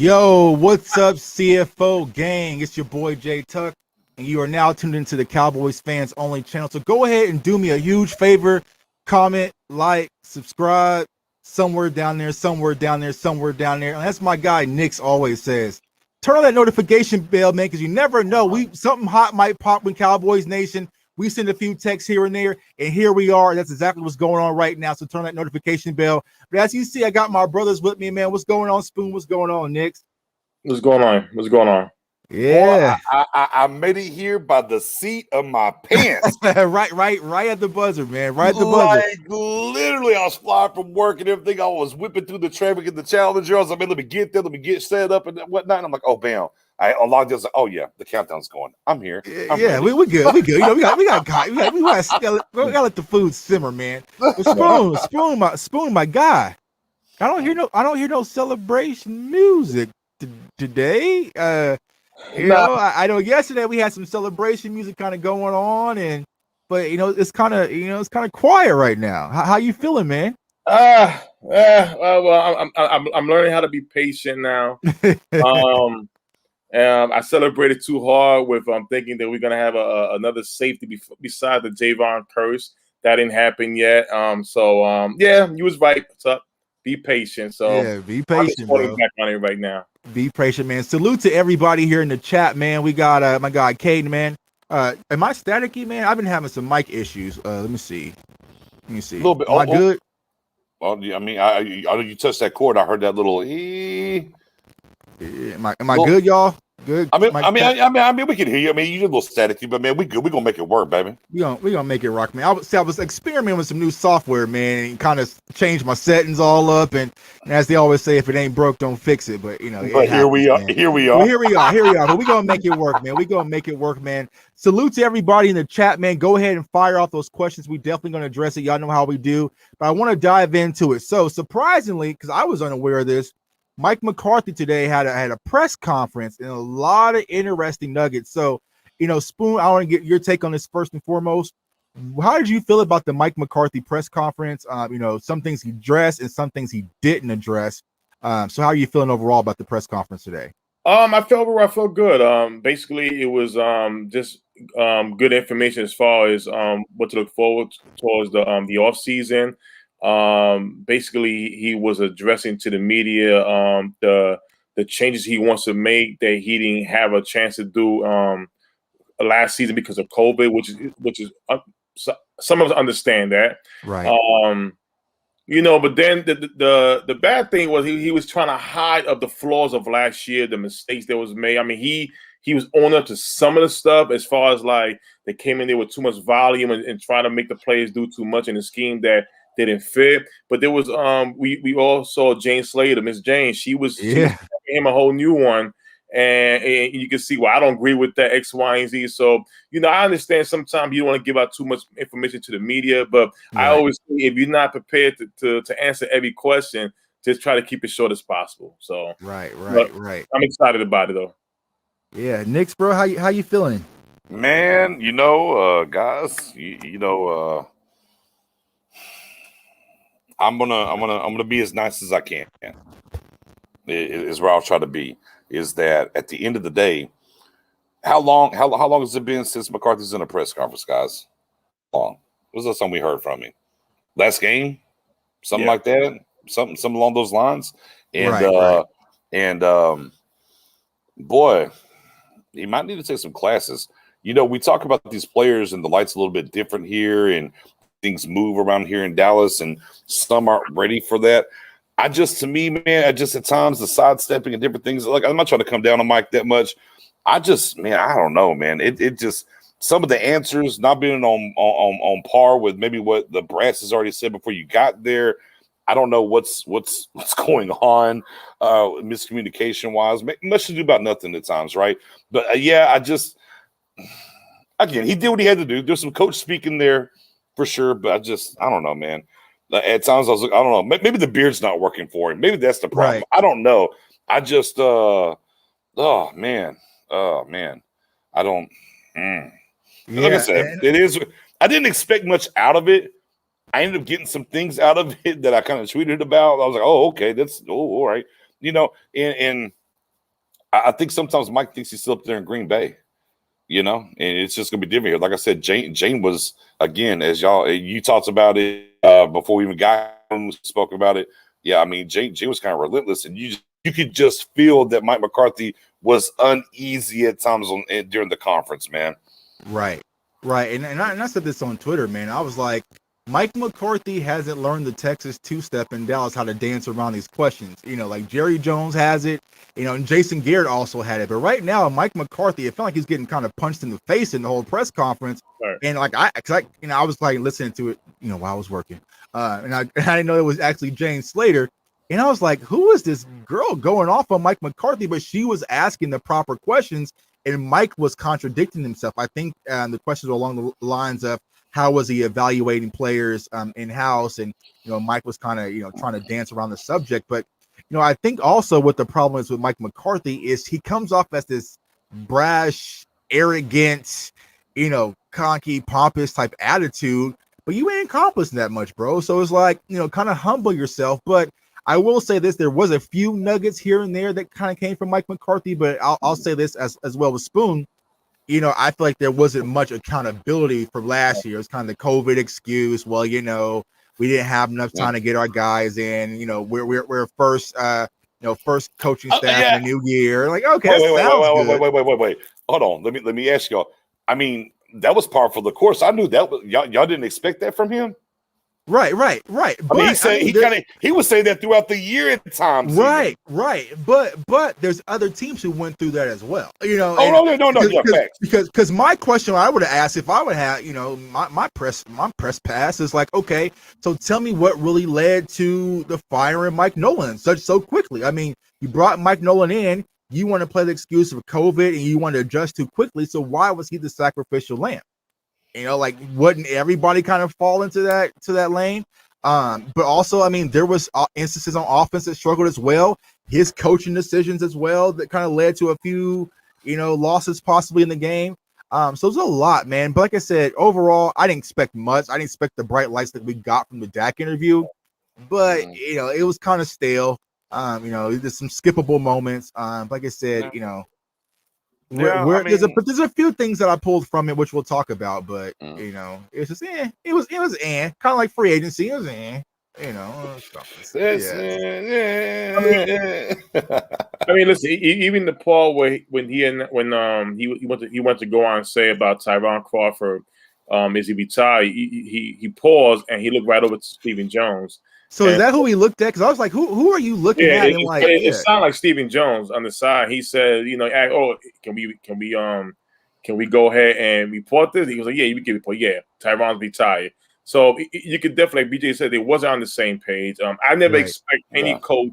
Yo, what's up, CFO gang? It's your boy Jay Tuck, and you are now tuned into the Cowboys Fans Only channel. So go ahead and do me a huge favor. Comment, like, subscribe, somewhere down there, somewhere down there, somewhere down there. And that's my guy Nix always says. Turn on that notification bell, man, because you never know. Something hot might pop in Cowboys Nation. We send a few texts here and there, and here we are. That's exactly what's going on right now. So turn that notification bell. But as you see, I got my brothers with me, man. What's going on, Spoon? What's going on, Nix? What's going on? What's going on? Yeah. Boy, I made it here by the seat of my pants. right at the buzzer, man. Right at the buzzer. Like, literally, I was flying from work and everything. I was whipping through the traffic in the Challenger. I was like, man, let me get there. Let me get set up and whatnot. And I'm like, oh, bam. I unlocked it. I was like, oh, yeah, the countdown's going. I'm here. Yeah, we good. We good. You know, we got we gotta let the food simmer, man. But Spoon, my guy. I don't hear no celebration music today. You know, I know yesterday we had some celebration music kind of going on, but you know, it's kind of quiet right now. How you feeling, man? Well, I'm learning how to be patient now. I celebrated too hard with thinking that we're gonna have another safety beside the Javon curse. That didn't happen yet. Yeah, you was right. What's up? Be patient. So yeah, be patient, bro. Back on it right now. Be patient, man. Salute to everybody here in the chat, man. We got my guy Caden, man. Am I staticky, man? I've been having some mic issues. Let me see. A little bit. Am I good? Well, I mean, you touched that chord. I heard that little. Am I good, y'all? Good. I mean, we can hear you. I mean, you're a little staticky, but man, we good. We gonna make it work, baby. We gonna make it rock, man. I was experimenting with some new software, man, and kind of changed my settings all up. And as they always say, if it ain't broke, don't fix it. But you know, but here we are. Here we are. But we gonna make it work, man. Salute to everybody in the chat, man. Go ahead and fire off those questions. We definitely gonna address it. Y'all know how we do. But I want to dive into it. So surprisingly, because I was unaware of this, Mike McCarthy today had a press conference and a lot of interesting nuggets. So, you know, Spoon, I want to get your take on this first and foremost. How did you feel about the Mike McCarthy press conference? You know, some things he addressed and some things he didn't address. So how are you feeling overall about the press conference today? I felt good. Basically, it was just good information as far as what to look forward towards the off season. Basically, he was addressing to the media the changes he wants to make that he didn't have a chance to do last season because of COVID, which is some of us understand that, right? You know, but then the bad thing was he was trying to hide of the flaws of last year, the mistakes that was made. I mean, he was owning up to some of the stuff as far as like they came in there with too much volume and trying to make the players do too much in the scheme that didn't fit. But there was we all saw Jane Slater, Miss Jane. She was him a whole new one. And you can see, well, I don't agree with that X, Y, and Z. So, you know, I understand sometimes you don't want to give out too much information to the media, but right. I always say if you're not prepared to answer every question, just try to keep it short as possible. So, right. I'm excited about it, though. Yeah, Nix, bro, how you feeling? Man, you know, guys, you know, I'm gonna be as nice as I can. Is where I'll try to be. Is that at the end of the day, how long has it been since McCarthy's in a press conference, guys? Long. Was that something we heard from him? Last game? Something like that? Something along those lines. And boy, he might need to take some classes. You know, we talk about these players and the light's a little bit different here and things move around here in Dallas and some aren't ready for that. To me, man, at times the sidestepping and different things. Like, I'm not trying to come down on Mike that much. I don't know, man. It just some of the answers not being on par with maybe what the brass has already said before you got there. I don't know what's going on, miscommunication wise. Much to do about nothing at times, right? But again, he did what he had to do. There's some coach speaking there for sure, but I don't know, man. At times I was like, I don't know. Maybe the beard's not working for him. Maybe that's the problem. Right. I don't know. I just, oh man. I don't. Like I said, it is. I didn't expect much out of it. I ended up getting some things out of it that I kind of tweeted about. I was like, oh, okay, all right. You know, and I think sometimes Mike thinks he's still up there in Green Bay, and it's just going to be different here. Like I said, Jane was, again, as you talked about it before we even got him, spoke about it. Yeah, I mean, Jane was kind of relentless, and you could just feel that Mike McCarthy was uneasy at times during the conference, man. Right. And I said this on Twitter, man. I was like, Mike McCarthy hasn't learned the Texas two-step in Dallas how to dance around these questions. Like Jerry Jones has it, and Jason Garrett also had it. But right now, Mike McCarthy, it felt like he's getting kind of punched in the face in the whole press conference. Right. And I was like listening to it, while I was working. And I didn't know it was actually Jane Slater. And I was like, who is this girl going off on Mike McCarthy? But she was asking the proper questions, and Mike was contradicting himself. I think the questions were along the lines of, how was he evaluating players in-house? And, Mike was kind of, trying to dance around the subject. But, I think also what the problem is with Mike McCarthy is he comes off as this brash, arrogant, cocky, pompous type attitude, but you ain't accomplishing that much, bro. So it's like, kind of humble yourself. But I will say this, there was a few nuggets here and there that kind of came from Mike McCarthy, but I'll say this as well with Spoon. I feel like there wasn't much accountability for last year. It was kind of the COVID excuse. Well, we didn't have enough time to get our guys in. We're first, first coaching staff in a new year. Like, okay, wait. Hold on. Let me ask y'all. I mean, that was par for the course. I knew that y'all didn't expect that from him. Right. He was saying that throughout the year at times. Right. But there's other teams who went through that as well. No. Because my question I would have asked if I would have, my press pass is like, okay, so tell me what really led to the firing Mike Nolan so quickly. I mean, you brought Mike Nolan in, you want to play the excuse of COVID, and you want to adjust too quickly. So why was he the sacrificial lamb? Like wouldn't everybody kind of fall into that lane? But also, I mean, there was instances on offense that struggled as well. His coaching decisions as well that kind of led to a few, losses possibly in the game. So there's a lot, man. But like I said, overall, I didn't expect much. I didn't expect the bright lights that we got from the Dak interview. But it was kind of stale. There's some skippable moments. Like I said, there's a few things that I pulled from it, which we'll talk about, but it's just it was kind of like free agency. It was I mean, listen, even the Paul when he went to go on and say about Tyron Crawford, is he retired? He paused and he looked right over to Stephen Jones. So is that who he looked at? Because I was like, who are you looking at? And it sounded like Stephen Jones on the side. He said, can we go ahead and report this? He was like, yeah, you can report. Yeah, Tyron's retired. So you could definitely, like BJ said, they wasn't on the same page. I never expect any coach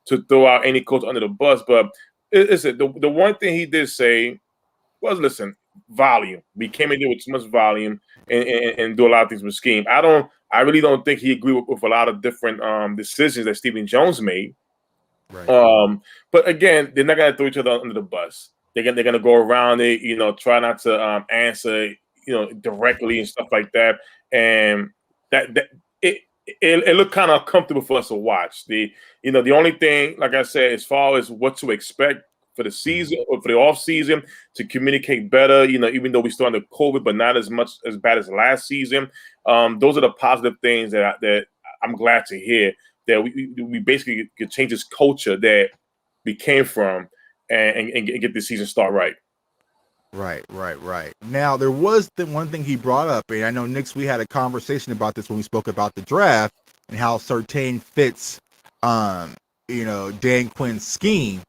to throw out any coach under the bus, but listen, the one thing he did say was, listen, volume. We came in there with too much volume and do a lot of things with scheme. I really don't think he agreed with a lot of different decisions that Stephen Jones made. Right. But again, they're not gonna throw each other under the bus. They're gonna go around it, try not to answer, directly and stuff like that. And that it looked kind of comfortable for us to watch. The only thing, like I said, as far as what to expect for the season or for the off season, to communicate better, even though we still under COVID, but not as bad as last season. Those are the positive things that I'm glad to hear, that we basically could change this culture that we came from and get the season start right. Right. Now, there was the one thing he brought up, and I know, Nix, we had a conversation about this when we spoke about the draft and how Surtain fits, Dan Quinn's scheme.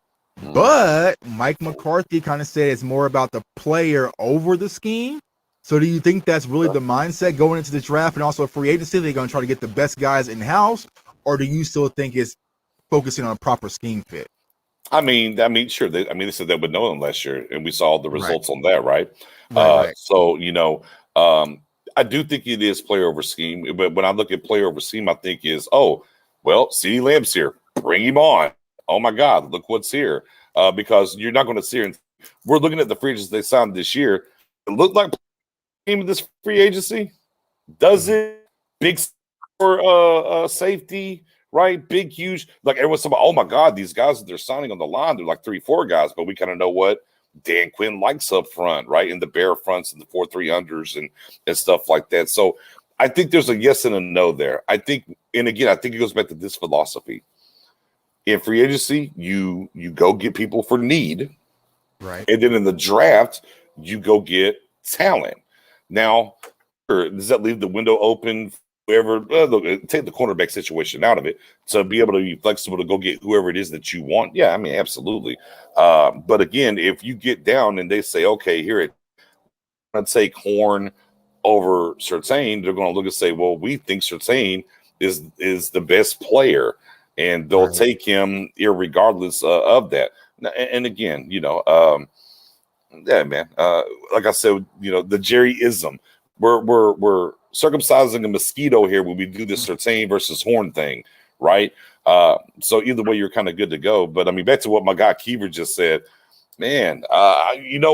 But Mike McCarthy kind of said it's more about the player over the scheme. So do you think that's really the mindset going into the draft and also free agency? They're going to try to get the best guys in-house? Or do you still think it's focusing on a proper scheme fit? I mean, sure. They said that with Nolan last year, and we saw the results on that, right? Right. So, I do think it is player over scheme. But when I look at player over scheme, I think is, CeeDee Lamb's here. Bring him on. Oh, my God, look what's here. Because you're not going to see it. We're looking at the free agents they signed this year. It looked like in this free agency. Does it? Big for safety, right? Big, huge. Like everyone's talking about, oh my God, these guys that they're signing on the line, they're like 3-4 guys, but we kind of know what Dan Quinn likes up front, right? In the bare fronts and the 4-3 unders and stuff like that. So I think there's a yes and a no there. I think, and again, I think it goes back to this philosophy. In free agency, you go get people for need. Right. And then in the draft, you go get talent. Now, does that leave the window open for whoever? Take the cornerback situation out of it to be able to be flexible to go get whoever it is that you want. Yeah, I mean, absolutely. But again, if you get down and they say, okay, here let's take Horn over Surtain, they're going to look and say, well, we think Surtain is the best player, and they'll take him irregardless of that. And again, yeah, man. Like I said, the Jerry-ism. We're circumcising a mosquito here when we do this Surtain versus Horn thing, right? So either way, you're kind of good to go. But I mean, back to what my guy Keever just said, man.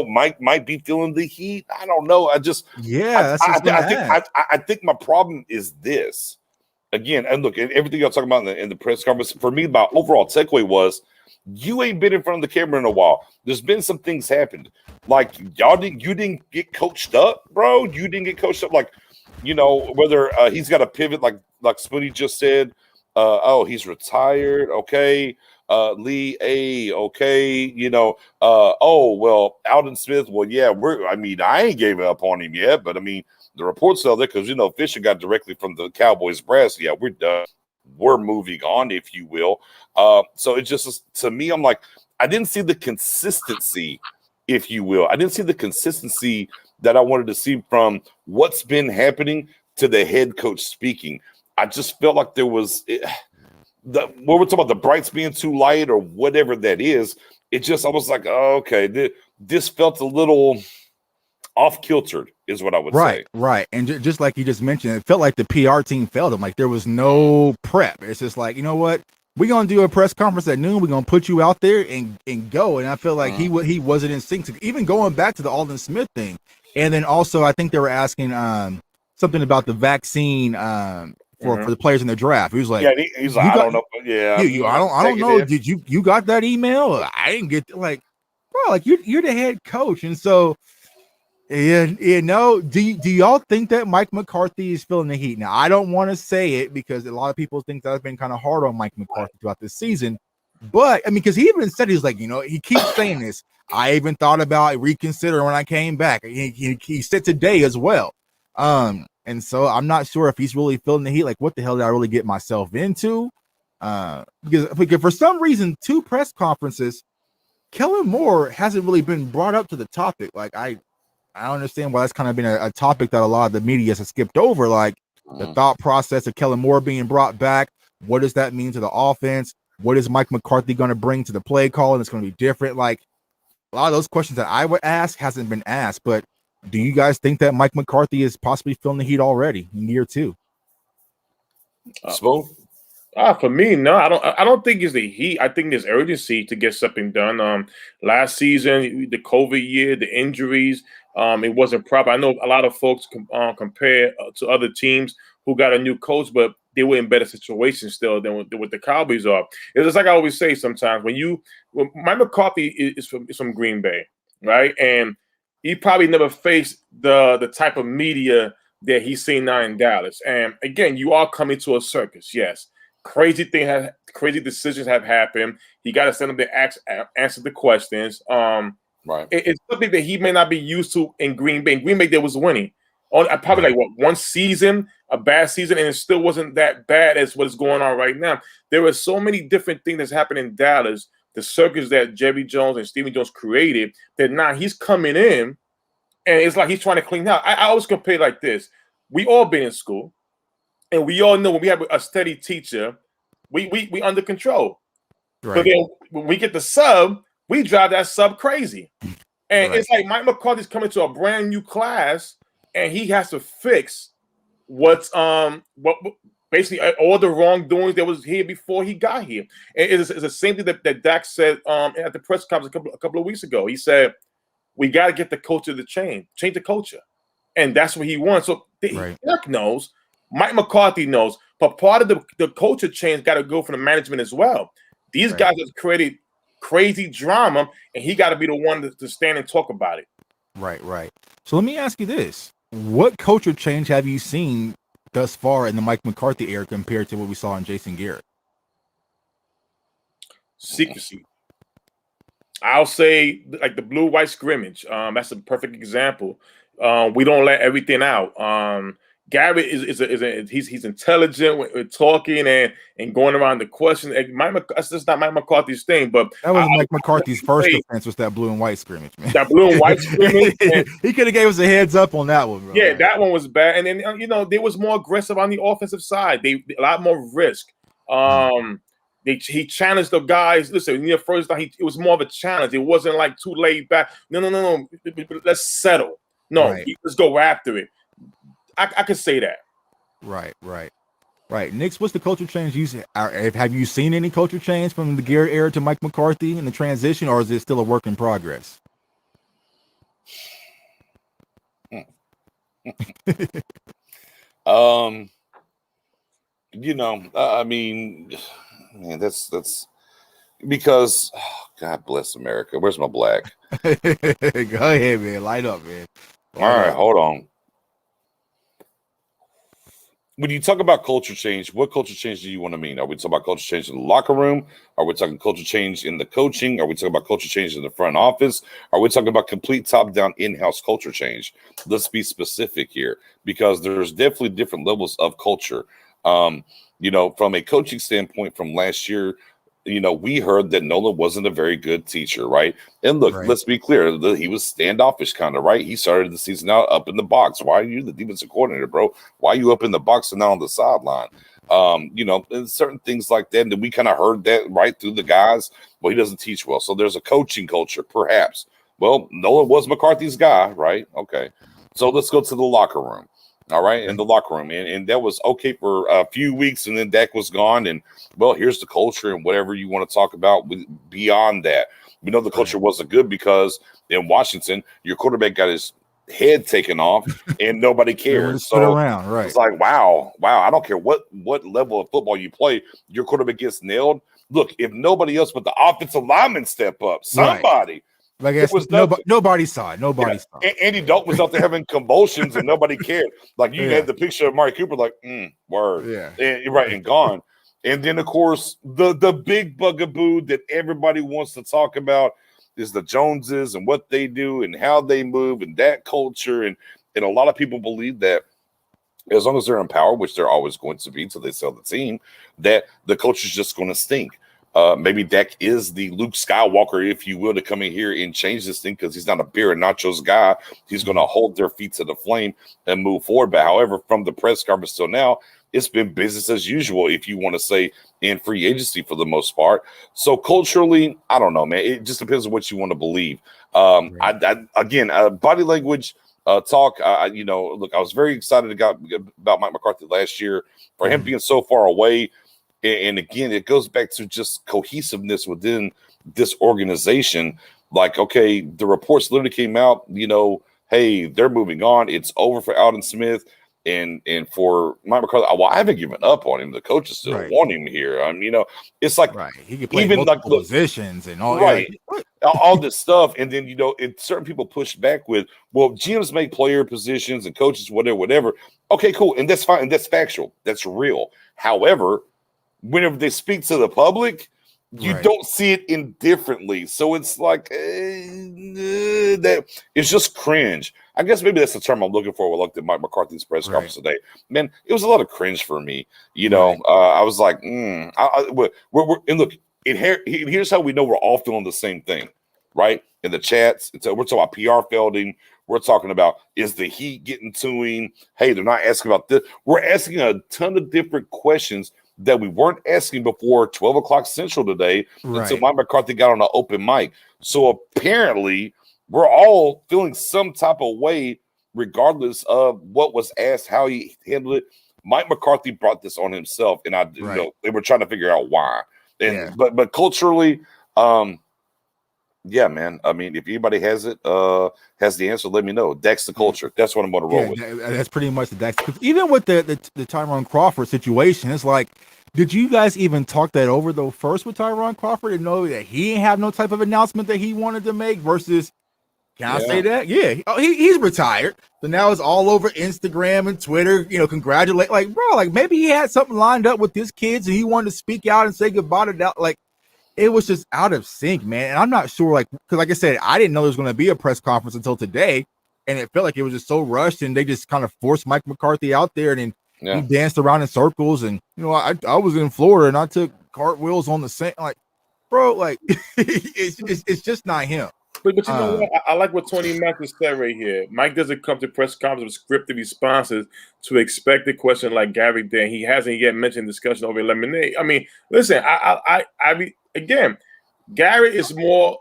Mike might be feeling the heat. I don't know. I think my problem is this. Again, and look, everything y'all talking about in the press conference, for me, my overall takeaway was, you ain't been in front of the camera in a while. There's been some things happened. Like you didn't get coached up, bro. You didn't get coached up. Like, whether he's got a pivot, like Spoonie just said. He's retired. Okay. Lee, okay. Alden Smith. Well, yeah, I ain't gave up on him yet, but I mean, the reports out there, because Fisher got directly from the Cowboys brass. Yeah, we're done. We're moving on, if you will. So it just, to me, I'm like, I didn't see the consistency, if you will. I didn't see the consistency that I wanted to see from what's been happening to the head coach speaking. I just felt like there was what we're talking about, the brights being too light or whatever that is. It just, I was like, oh, okay, this felt a little off-kiltered is what I would say. Right. And just like you just mentioned, it felt like the PR team failed him. Like there was no prep. It's just like, you know what? We're going to do a press conference at noon. We're going to put you out there and go. And I feel like he wasn't in sync. Even going back to the Alden Smith thing. And then also, I think they were asking something about the vaccine for the players in the draft. He was like, he's like, I don't know. Yeah. I don't know. Did you got that email? I didn't get like, bro, like you're the head coach. And so, do y'all think that Mike McCarthy is feeling the heat? Now, I don't want to say it because a lot of people think that I've been kind of hard on Mike McCarthy throughout this season. But I mean, because he even said, he's like, he keeps saying this. I even thought about reconsidering when I came back. He said today as well. And so I'm not sure if he's really feeling the heat. Like, what the hell did I really get myself into? Because for some reason, 2 press conferences, Kellen Moore hasn't really been brought up to the topic. Like, I don't understand why that's kind of been a topic that a lot of the media has skipped over. Like the thought process of Kellen Moore being brought back. What does that mean to the offense? What is Mike McCarthy going to bring to the play call? And it's going to be different. Like a lot of those questions that I would ask hasn't been asked. But do you guys think that Mike McCarthy is possibly feeling the heat already in year 2? For me, no, I don't think it's the heat. I think there's urgency to get something done. Last season, the COVID year, the injuries, it wasn't proper. I know a lot of folks compare to other teams who got a new coach, but they were in better situations still than what the Cowboys are. It's just like I always say sometimes when Mike McCarthy is from Green Bay, right? And he probably never faced the type of media that he's seen now in Dallas. And again, you are coming to a circus, yes. Crazy decisions have happened. He got to stand up there, answer the questions. Right. It's something that he may not be used to in Green Bay. In Green Bay, there was winning. Probably one season, a bad season, and it still wasn't that bad as what is going on right now. There were so many different things that's happened in Dallas, the circus that Jerry Jones and Stephen Jones created, that now he's coming in, and it's like he's trying to clean out. I always compare it like this. We all been in school. And we all know when we have a steady teacher, we under control. Right. But then when we get the sub, we drive that sub crazy. And it's like Mike McCarthy's coming to a brand new class, and he has to fix what basically all the wrongdoings that was here before he got here. And it's the same thing that Dak said at the press conference a couple of weeks ago. He said, we got to get the culture to change the culture. And that's what he wants. So Dak knows. Mike McCarthy knows, But part of the culture change got to go from the management as well. These guys have created crazy drama, and he got to be the one to stand and talk about it. Right. So let me ask you this. What culture change have you seen thus far in the Mike McCarthy era compared to what we saw in Jason Garrett? Secrecy. I'll say like the blue-white scrimmage. That's a perfect example. We don't let everything out. Garrett he's intelligent with talking and going around the question. That's just not Mike McCarthy's thing. But that was Mike McCarthy's first offense was that blue and white scrimmage, man. That blue and white scrimmage. He could have gave us a heads up on that one, bro. Yeah, that one was bad. And then they was more aggressive on the offensive side. They a lot more risk. He challenged the guys. Listen, first time it was more of a challenge. It wasn't like too laid back. No. Let's settle. No, let's go after it. I could say that. Right. Nix, what's the culture change you see? Have you seen any culture change from the Garrett era to Mike McCarthy in the transition, or is it still a work in progress? I mean, man, that's because God bless America. Where's my black? Go ahead, man. Light up, man. All right, hold on. When you talk about culture change, what culture change do you want to mean? Are we talking about culture change in the locker room? Are we talking culture change in the coaching? Are we talking about culture change in the front office? Are we talking about complete top-down in-house culture change? Let's be specific here, because there's definitely different levels of culture. From a coaching standpoint from last year, we heard that Nolan wasn't a very good teacher, right? And look, let's be clear. He was standoffish kind of, right? He started the season out up in the box. Why are you the defensive coordinator, bro? Why are you up in the box and not on the sideline? And certain things like that. And then we kind of heard that right through the guys. Well, he doesn't teach well. So there's a coaching culture, perhaps. Well, Nolan was McCarthy's guy, right? Okay. So let's go to the locker room. All right, in the locker room. And that was okay for a few weeks, and then Dak was gone. And, well, here's the culture and whatever you want to talk about beyond that. We know the culture wasn't good because in Washington, your quarterback got his head taken off and nobody cared. So around, right. It's like, wow, I don't care what level of football you play, your quarterback gets nailed. Look, if nobody else but the offensive linemen step up, somebody. Right. Like nobody saw it. Nobody saw it. Andy Dalton was out there having convulsions and nobody cared. Like you had the picture of Amari Cooper, like, word. Yeah. And, right, and gone. And then, of course, the big bugaboo that everybody wants to talk about is the Joneses and what they do and how they move and that culture. And a lot of people believe that as long as they're in power, which they're always going to be until they sell the team, that the culture is just going to stink. Maybe Dak is the Luke Skywalker, if you will, to come in here and change this thing because he's not a beer and nachos guy. He's going to hold their feet to the flame and move forward. But however, from the press conference till now, it's been business as usual, if you want to say, in free agency for the most part. So culturally, I don't know, man. It just depends on what you want to believe. Body language talk. Look, I was very excited about Mike McCarthy last year for him being so far away. And again, it goes back to just cohesiveness within this organization. Like, okay, the reports literally came out, hey, they're moving on. It's over for Alden Smith and for Mike McCarthy. Well, I haven't given up on him. The coaches still want him here. It's like he can play even multiple positions and all all this stuff. And then certain people push back with, well, GMs make player positions and coaches, whatever. Okay, cool, and that's fine, and that's factual. That's real. However, whenever they speak to the public, you don't see it indifferently. So it's like that it's just cringe. I guess maybe that's the term I'm looking for. When I looked at Mike McCarthy's press conference today. Man, it was a lot of cringe for me. I was like, and look, here's how we know we're all feeling the same thing, right? In the chats, we're talking about PR fielding. We're talking about, is the heat getting to him? Hey, they're not asking about this. We're asking a ton of different questions that we weren't asking before 12 o'clock Central today until Mike McCarthy got on an open mic. So apparently we're all feeling some type of way regardless of what was asked, how he handled it. Mike McCarthy brought this on himself, and they were trying to figure out why. But culturally, Yeah, man. I mean, if anybody has it, has the answer, let me know. Dax the culture. That's what I'm going to roll with. That's pretty much the Dax. Even with the Tyron Crawford situation, it's like, did you guys even talk that over though first with Tyron Crawford and know that he didn't have no type of announcement that he wanted to make versus? Can I say that? Yeah. He's retired. So now it's all over Instagram and Twitter, congratulate. Like, bro, like maybe he had something lined up with his kids and he wanted to speak out and say goodbye to that. Like, it was just out of sync, man. And I'm not sure, because like I said, I didn't know there was going to be a press conference until today. And it felt like it was just so rushed and they just kind of forced Mike McCarthy out there and then he danced around in circles. And, I was in Florida and I took cartwheels on the sand. Like, bro, like, it's just not him. But you know what? I like what Tony Mack has said right here. Mike doesn't come to press conference with scripted responses to expected question like Gary did. He hasn't yet mentioned discussion over lemonade. I mean, listen, again, Gary is more.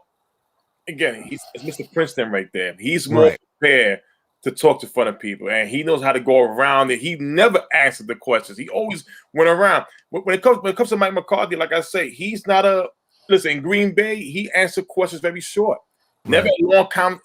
Again, he's Mr. Princeton right there. He's more prepared to talk to front of people, and he knows how to go around it. He never answered the questions. He always went around. When it comes to Mike McCarthy, like I say, he's not a listen. In Green Bay, he answered questions very short. Never a long time.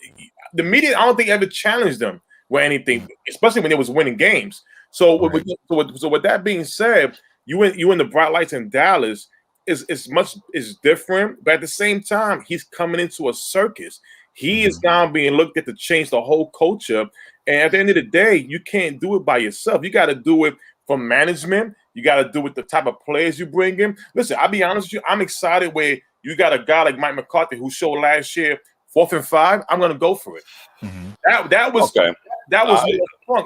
The media, I don't think ever challenged them with anything, especially when they was winning games. So, with that being said, you in the bright lights in Dallas is different, but at the same time, he's coming into a circus. He is now being looked at to change the whole culture. And at the end of the day, you can't do it by yourself. You got to do it from management. You got to do it with the type of players you bring in. Listen, I'll be honest with you. I'm excited where you got a guy like Mike McCarthy who showed last year 4th and 5. I'm going to go for it. That was okay. That was.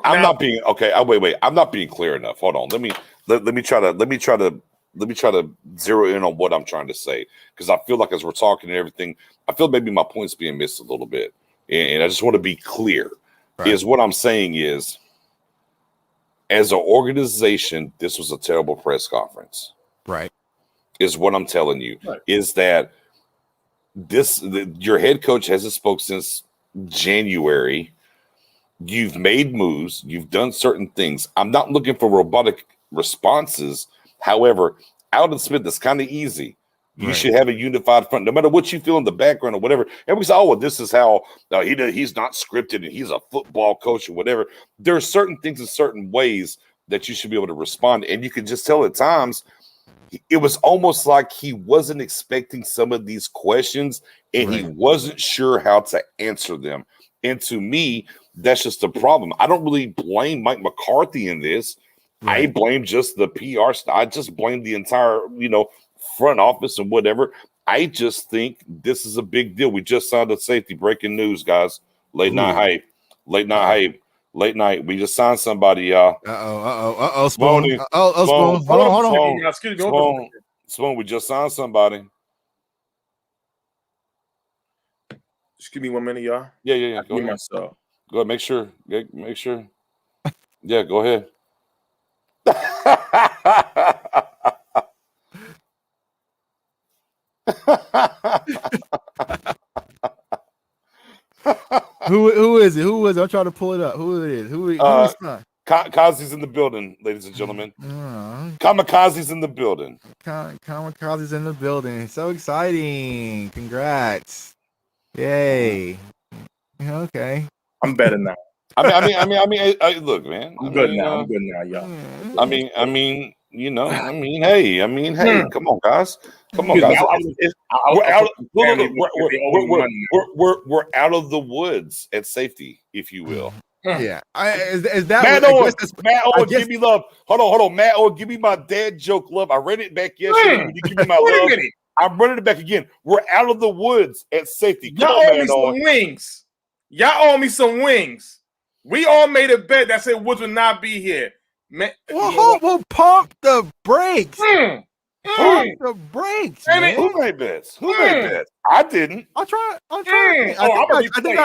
I'm not being okay. Wait. I'm not being clear enough. Hold on. Let me try to zero in on what I'm trying to say, because I feel like as we're talking and everything, I feel maybe my point's being missed a little bit, and I just want to be clear. Is what I'm saying is, as an organization, this was a terrible press conference. Right. Is what I'm telling you. Right. Is that your head coach hasn't spoke since January. You've made moves. You've done certain things. I'm not looking for robotic responses. However, Alden Smith is kind of easy. You should have a unified front, no matter what you feel in the background or whatever. Everybody say, "Oh, well, this is how he's not scripted and he's a football coach or whatever." There are certain things in certain ways that you should be able to respond, and you can just tell at times. It was almost like he wasn't expecting some of these questions and he wasn't sure how to answer them. And to me, that's just a problem. I don't really blame Mike McCarthy in this. I blame just the PR stuff. I just blame the entire, front office and whatever. I just think this is a big deal. We just signed a safety. Breaking news, guys. Late night hype. Late night. We just signed somebody, y'all. Spoon. Spoon. Hold on. Excuse me. Spoon, we just signed somebody. Just give me 1 minute, y'all. Yeah. Go ahead. Myself. Go ahead. Make sure. Yeah, go ahead. Who is it? I'm trying to pull it up. Who it is? Who is Kazee's in the building, ladies and gentlemen. Kamikaze's in the building. Kamikaze's in the building. So exciting. Congrats. Yay. Okay. I'm better now. Look, man. I'm good now, y'all. Hey, come on, guys. We're out of the woods at safety, if you will. Yeah. Is that Matt Owen, give me love. Hold on. Matt Owen, give me my dad joke love. I read it back yesterday. You give me my love. I'm running it back again. We're out of the woods at safety. Y'all owe me some wings. Y'all owe me some wings. We all made a bet that said Woods would not be here. Man, well, pump the brakes. Pump the brakes. Man. Who made bets? I didn't. I think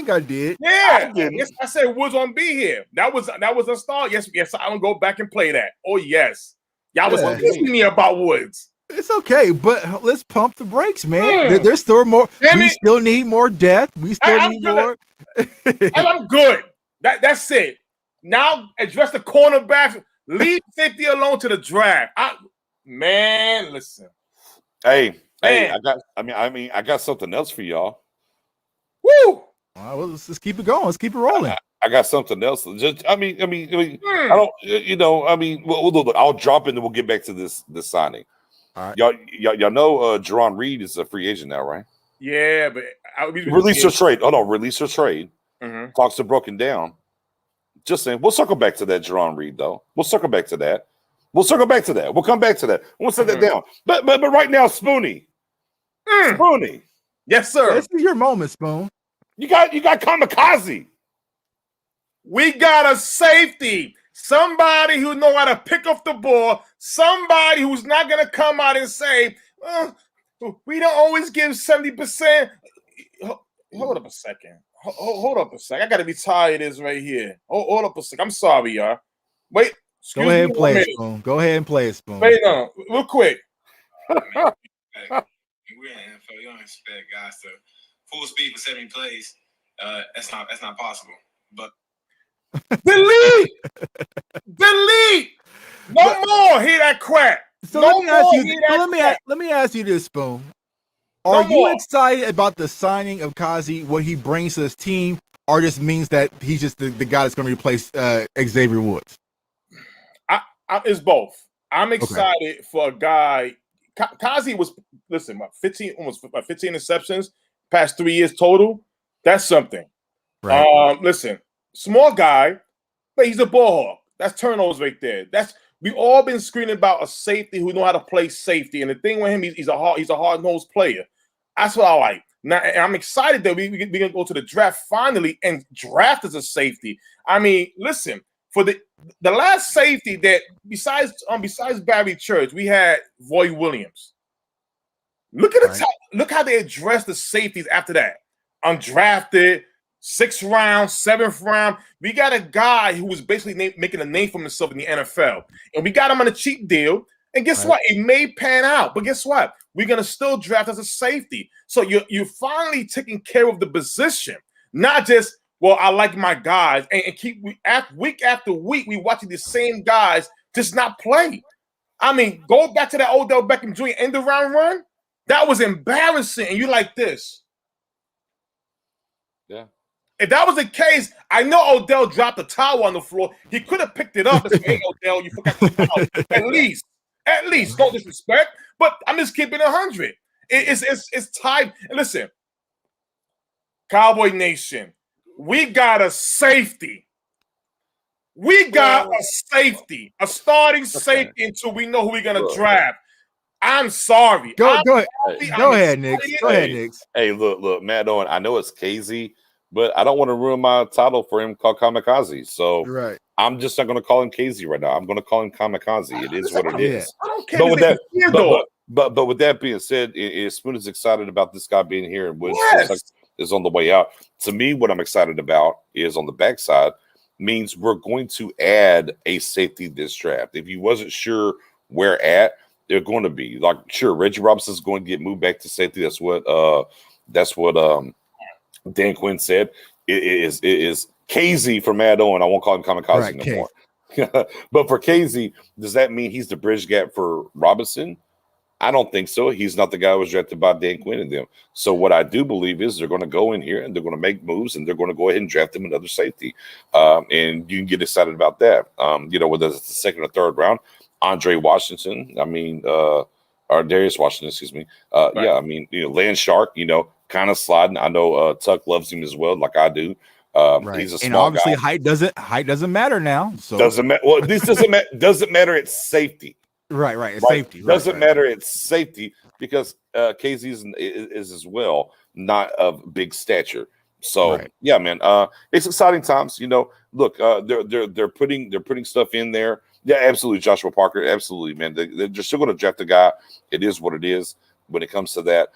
I did. Yeah, yes, I said Woods won't be here. That was a start. Yes, I don't go back and play that. Oh yes, y'all was teasing me about Woods. It's okay, but let's pump the brakes, man. There's still more. We still need more depth. We still need more. And I'm good. That's it. Now address the cornerbacks. Leave safety alone to the draft. Man, listen. Hey, Hey, Man. I got something else for y'all. Woo! All right, well, let's just keep it going. Let's keep it rolling. I got something else. I don't, look, I'll drop it and we'll get back to this signing. All right. Y'all know Jerron Reed is a free agent now, right? Yeah, but Release or trade. Oh no, release or trade. Mm-hmm. Talks are broken down. Just saying, we'll circle back to that Jerron Reed, though. We'll circle back to that. We'll come back to that. We'll set that down. But right now, Spoonie. Spoonie. Yes, sir. This is your moment, Spoon. You got Kamikaze. We got a safety. Somebody who know how to pick up the ball. Somebody who's not going to come out and say, we don't always give 70%. Hold up a second. Hold up a second. I got to retire this right here. Hold up a second. I'm sorry, y'all. Wait. Go ahead and play it, Spoon. Go ahead and play it, Spoon. Wait, no. Real quick. We're in the NFL. You don't expect guys to full speed for 70 plays. That's not possible. But delete. No more. Hear that crap. So no let me ask you this, Spoon. Are you excited about the signing of Kazee, what he brings to this team, or just means that he's just the guy that's going to replace Xavier Woods? It's both. I'm excited for a guy. Kazee was, listen, almost 15 interceptions past 3 years total. That's something. Right. Listen, small guy, but he's a ball hawk. That's turnovers right there. We've all been screaming about a safety who know how to play safety. And the thing with him, he's a hard-nosed player. That's what I like. Now, and I'm excited that we're going to go to the draft finally and draft as a safety. I mean, listen, for the last safety that besides Barry Church, we had Roy Williams. Look at the top. Look how they addressed the safeties after that. Undrafted, 6th round, 7th round. We got a guy who was basically making a name for himself in the NFL, and we got him on a cheap deal. And guess what? It may pan out, but guess what? We're gonna still draft as a safety. So you're finally taking care of the position, not just, well, I like my guys, and keep week after week we watching the same guys just not play. I mean, go back to that Odell Beckham Jr. end of round run. That was embarrassing, and you like this. Yeah. If that was the case, I know Odell dropped the towel on the floor. He could have picked it up and said, hey, Odell, you forgot the towel. At least, no disrespect. But I'm just keeping 100. It's time. Listen, Cowboy Nation, we got a safety. We got a safety, a starting safety until we know who we're going to draft. I'm sorry. Go ahead, Nick. Go ahead, Nick. Hey, look, Matt Owen, I know it's Kazee, but I don't want to ruin my title for him called Kamikaze. So I'm just not going to call him Kazee right now. I'm going to call him Kamikaze. It is what it is. I don't care. But with that being said, Spoon is excited about this guy being here and is on the way out. To me, what I'm excited about is on the backside means we're going to add a safety this draft. If you wasn't sure where at, they're going to be like, sure, Reggie Robinson is going to get moved back to safety. That's what Dan Quinn said. It is Kazee for Matt Owen. I won't call him Kamikaze no more. But for Kazee, does that mean he's the bridge gap for Robinson? I don't think so. He's not the guy who was drafted by Dan Quinn and them. So what I do believe is they're going to go in here and they're going to make moves and they're going to go ahead and draft him another safety. And you can get excited about that. Whether it's the 2nd or 3rd round, Andre Washington, or Darius Washington, excuse me. Yeah, I mean, Land Shark, kind of sliding. I know Tuck loves him as well, like I do. He's a small obviously guy. height doesn't matter now. So doesn't matter. Well, this doesn't matter. It's safety. Right. It's safety. Doesn't matter. It's safety because Kazee is as well not of big stature. So yeah, man, it's exciting times. Look, they're putting stuff in there. Yeah, absolutely, Joshua Parker. Absolutely, man. They're still going to draft the guy. It is what it is when it comes to that.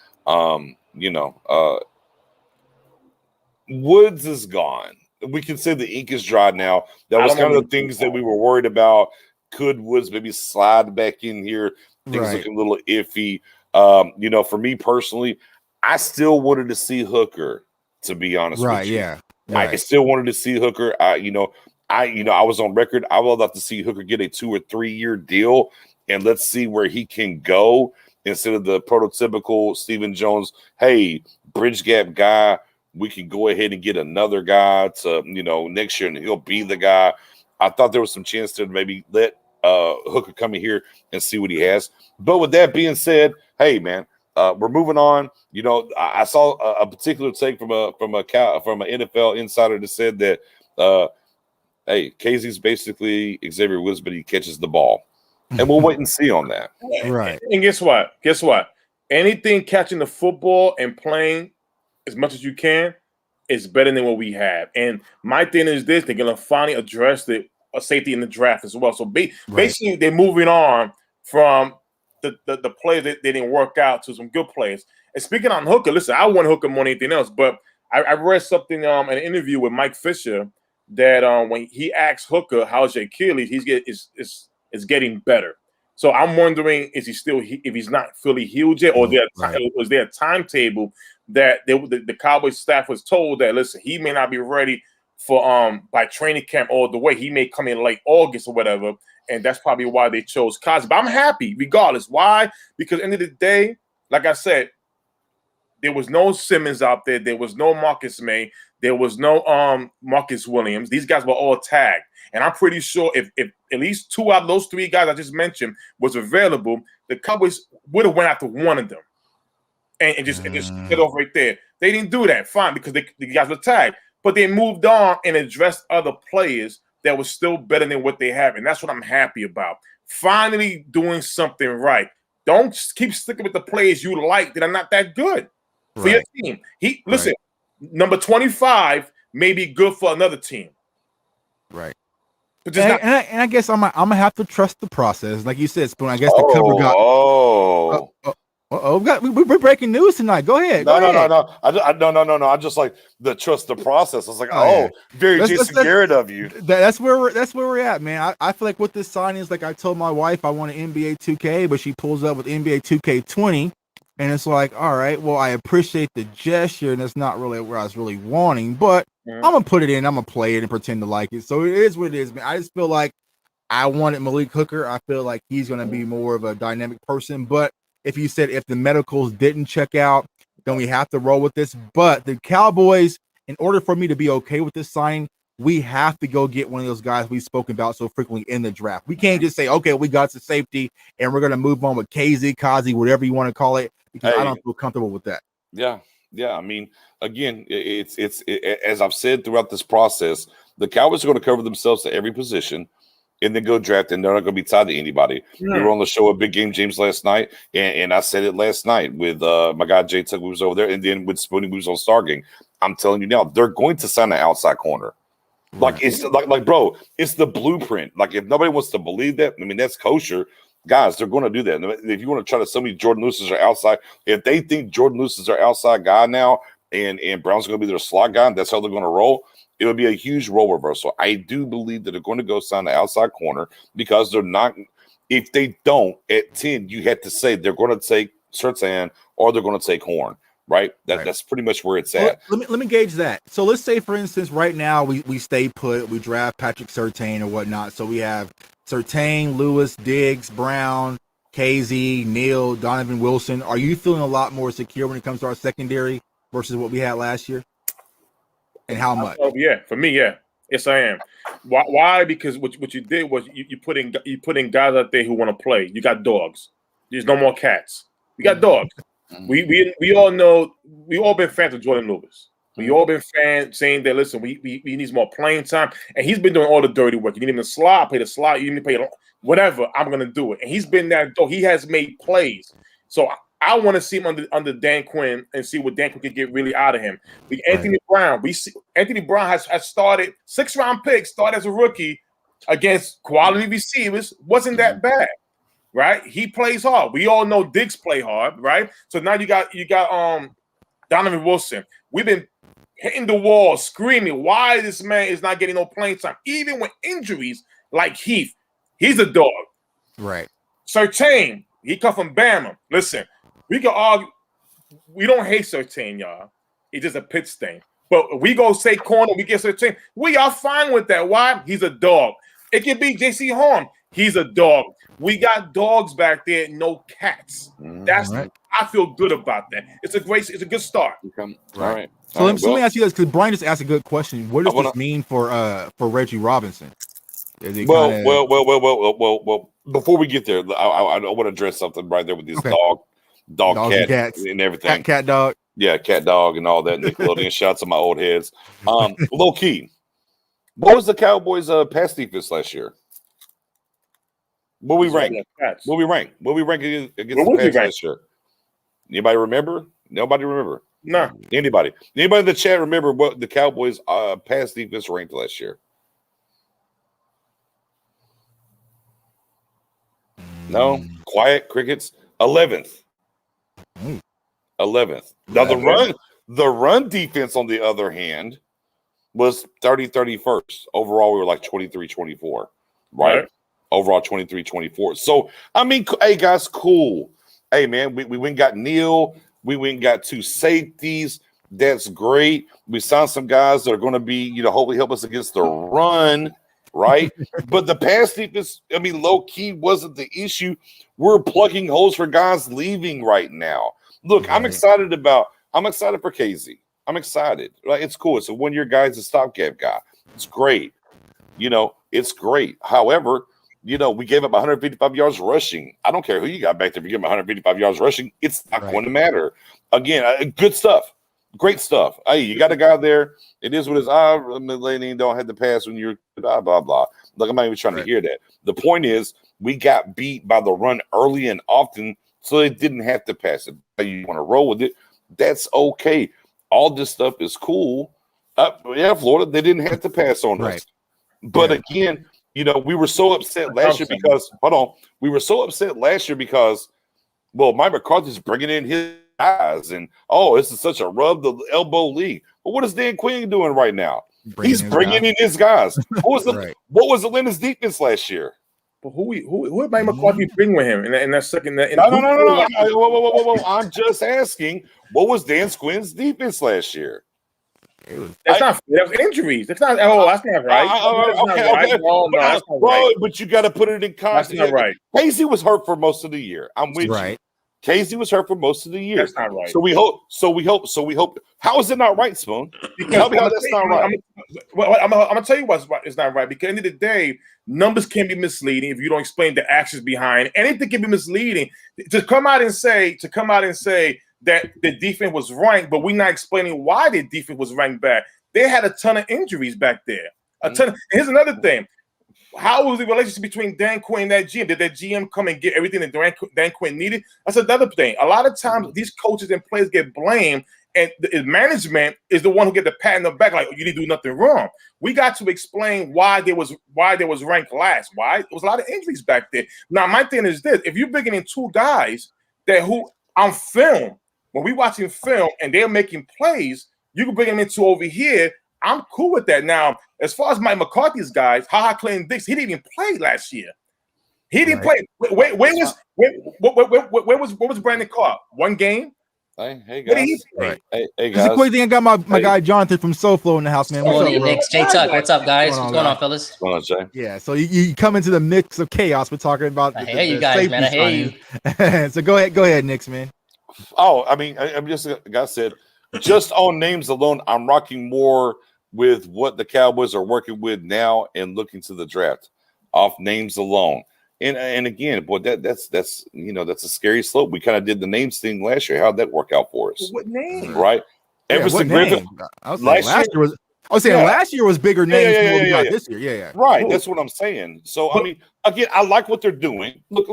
Woods is gone. We can say the ink is dry now. That was kind of the things that we were worried about. Could Woods maybe slide back in here? Things looking a little iffy. For me personally, I still wanted to see Hooker, to be honest with you. Yeah. I still wanted to see Hooker. I was on record. I would love to see Hooker get a 2 or 3 year deal, and let's see where he can go instead of the prototypical Stephen Jones, hey, bridge gap guy, we can go ahead and get another guy to, next year and he'll be the guy. I thought there was some chance to maybe let Hooker come in here and see what he has. But with that being said, hey, man, we're moving on. I saw a particular take from an NFL insider that said that, hey, Kazee's basically Xavier Woods, but he catches the ball. And we'll wait and see on that. Right. And guess what? Anything catching the football and playing as much as you can is better than what we have. And my thing is this: they're gonna finally address a safety in the draft as well. So basically, they're moving on from the players that they didn't work out to some good players. And speaking on Hooker, listen, I want Hooker more than anything else. But I read something in an interview with Mike Fisher that when he asked Hooker how's your Achilles, is getting better. So I'm wondering, is he still if he's not fully healed yet, or was there a timetable that the Cowboys staff was told that, listen, he may not be ready for by training camp all the way. He may come in late August or whatever, and that's probably why they chose Kazee. But I'm happy regardless. Why? Because at the end of the day, like I said, there was no Simmons out there. There was no Marcus May. There was no Marcus Williams. These guys were all tagged. And I'm pretty sure if at least 2 out of those 3 guys I just mentioned was available, the Cowboys would have went after one of them and just get off right there. They didn't do that. Fine, because the guys were tagged. But they moved on and addressed other players that was still better than what they have. And that's what I'm happy about. Finally doing something right. Don't keep sticking with the players you like that are not that good for your team. Listen, number 25 may be good for another team. Right. But I guess I'm gonna have to trust the process, like you said, Spoon. I guess the cover got. We're breaking news tonight. Go ahead. No. I just like the trust the process. I was like, very Jason Garrett of you. That's where we're at, man. I feel like with this signing is like I told my wife I want an NBA 2K, but she pulls up with NBA 2K20, and it's like, all right, well, I appreciate the gesture, and that's not really where I was really wanting, but I'm gonna put it in, I'm gonna play it and pretend to like it. So it is what it is, man. I just feel like I wanted Malik Hooker. I feel like he's gonna be more of a dynamic person, but if you said if the medicals didn't check out, then we have to roll with this. But the Cowboys, in order for me to be okay with this signing, we have to go get one of those guys we've spoken about so frequently in the draft. We can't just say, okay, we got the safety and we're going to move on with Kazee, whatever you want to call it, because I don't feel comfortable with that. Yeah. I mean, again, it's as I've said throughout this process, the Cowboys are going to cover themselves to every position and then go draft, and they're not going to be tied to anybody. We were on the show at Big Game James last night, and I said it last night with my guy Jay Tuck, who was over there, and then with Spoonie, who was on Stargame. I'm telling you now, they're going to sign an outside corner. Like it's like bro, it's the blueprint. Like if nobody wants to believe that, I mean that's kosher. Guys, they're going to do that. If you want to try to tell me Jordan Lewis is our outside, if they think Jordan Lewis is our outside guy now, and Brown's going to be their slot guy, that's how they're going to roll. It would be a huge role reversal. I do believe that they're going to go sign the outside corner because they're not. If they don't at 10, you had to say they're going to take Surtain or they're going to take Horn. Right? That's pretty much where it's at. Let me gauge that. So let's say, for instance, right now we stay put, we draft Patrick Surtain or whatnot. So we have Surtain, Lewis, Diggs, Brown, Kazee, Neal, Donovan Wilson. Are you feeling a lot more secure when it comes to our secondary versus what we had last year? And how much? Oh yeah, for me, yeah. Yes, I am. Why? Because what you did was you put in guys out there who want to play. You got dogs. There's no more cats. You got dogs. We all know, we all been fans of Jordan Lewis. We all been fans saying that, listen, we need more playing time. And he's been doing all the dirty work. You need him to slide, play the slide, you need to play whatever, I'm going to do it. And he's been that, though. He has made plays. So I want to see him under Dan Quinn and see what Dan Quinn can get really out of him. Anthony Brown, Anthony Brown has started 6th-round pick, started as a rookie against quality receivers. Wasn't that bad. Right, he plays hard. We all know Diggs play hard, right? So now you got Donovan Wilson. We've been hitting the wall, screaming why this man is not getting no playing time, even with injuries like Heath. He's a dog, right? Surtain, he come from Bama. Listen, we can argue. We don't hate Surtain, y'all. It's just a pit stain. But we go say corner, we get Surtain. We are fine with that. Why? He's a dog. It could be J.C. Horn. He's a dog. We got dogs back there, no cats. That's right. I feel good about that. It's a good start. All right. So let me ask you guys, because Brian just asked a good question. What does this mean for Reggie Robinson? Is it well. Before we get there, I want to address something right there with this dog, cat, and everything. Cat, dog. Yeah, cat, dog, and all that. Nickelodeon shots of my old heads. Low key, what was the Cowboys' pass defense last year? What we rank against the pass last year? Anybody remember? Nobody remember. No. Anybody in the chat remember what the Cowboys' pass defense ranked last year? No. Quiet crickets. 11th. 11th. Now the run defense, on the other hand, was 31st. Overall, we were like 23-24. Right? Overall, 23-24. So, I mean, hey, guys, cool. Hey, man, we went and got Neal. We went and got 2 safeties. That's great. We signed some guys that are going to be, hopefully help us against the run, right? But the pass defense, I mean, low-key wasn't the issue. We're plugging holes for guys leaving right now. Look, I'm excited for Kazee. I'm excited. Right? It's cool. It's a one-year guy. He's a stopgap guy. It's great. It's great. However, we gave up 155 yards rushing. I don't care who you got back there. If you give him 155 yards rushing, it's not going to matter. Again, good stuff. Great stuff. Hey, you got a guy there. It is what it is. Lady don't have to pass when you're blah, blah, blah. Look, I'm not even trying to hear that. The point is, we got beat by the run early and often, so they didn't have to pass it. You want to roll with it. That's okay. All this stuff is cool. Florida, they didn't have to pass on us. But again, we were so upset last year because Mike McCarthy's bringing in his guys, and this is such a rub the elbow league. But what is Dan Quinn doing right now? He's bringing in his guys. What was Atlanta's defense last year? But who did Mike McCarthy bring with him in that second? No. Whoa. I'm just asking, what was Dan Quinn's defense last year? That's not fair. That was injuries. That's not. That's not right. That's not right. But you got to put it in context. That's not right. Kazee was hurt for most of the year. I'm with you. Kazee was hurt for most of the year. That's not right. So we hope. How is it not right, Spoon? Tell me how that's not right. I'm gonna tell you what's it's not right. Because at the end of the day, numbers can be misleading if you don't explain the actions behind. Anything can be misleading. To come out and say that the defense was ranked, but we're not explaining why the defense was ranked back. They had a ton of injuries back there. Here's another thing. How was the relationship between Dan Quinn and that GM? Did that GM come and get everything that Dan Quinn needed? That's another thing. A lot of times these coaches and players get blamed, and the management is the one who get the pat in the back, like, you didn't do nothing wrong. We got to explain why there was ranked last. Why? There was a lot of injuries back there. Now, my thing is this. If you're bringing in 2 guys who on film, when we watching film and they're making plays, you can bring them into over here. I'm cool with that. Now, as far as Mike McCarthy's guys, Clinton Dix, he didn't even play last year. He didn't play. Where was Brandon Carr? 1 game? Hey guys. Hey guys. It's a quick thing. I got my guy Jonathan from SoFlo in the house, man. What's up, bro? Jay Tuck, what's up, guys? What's going on, fellas? What's going on, Jay? Yeah, so you come into the mix of chaos. We're talking about. I hear you guys, man. I hear you. So go ahead, Knicks, man. I mean, I'm just like I said, just on names alone, I'm rocking more with what the Cowboys are working with now and looking to the draft off names alone. And again, boy, that's a scary slope. We kind of did the names thing last year. How'd that work out for us? What name? Right? Everson Griffin. I was saying last year was bigger names than what we got this year. Yeah. Right. That's what I'm saying. So I mean, again, I like what they're doing. Look.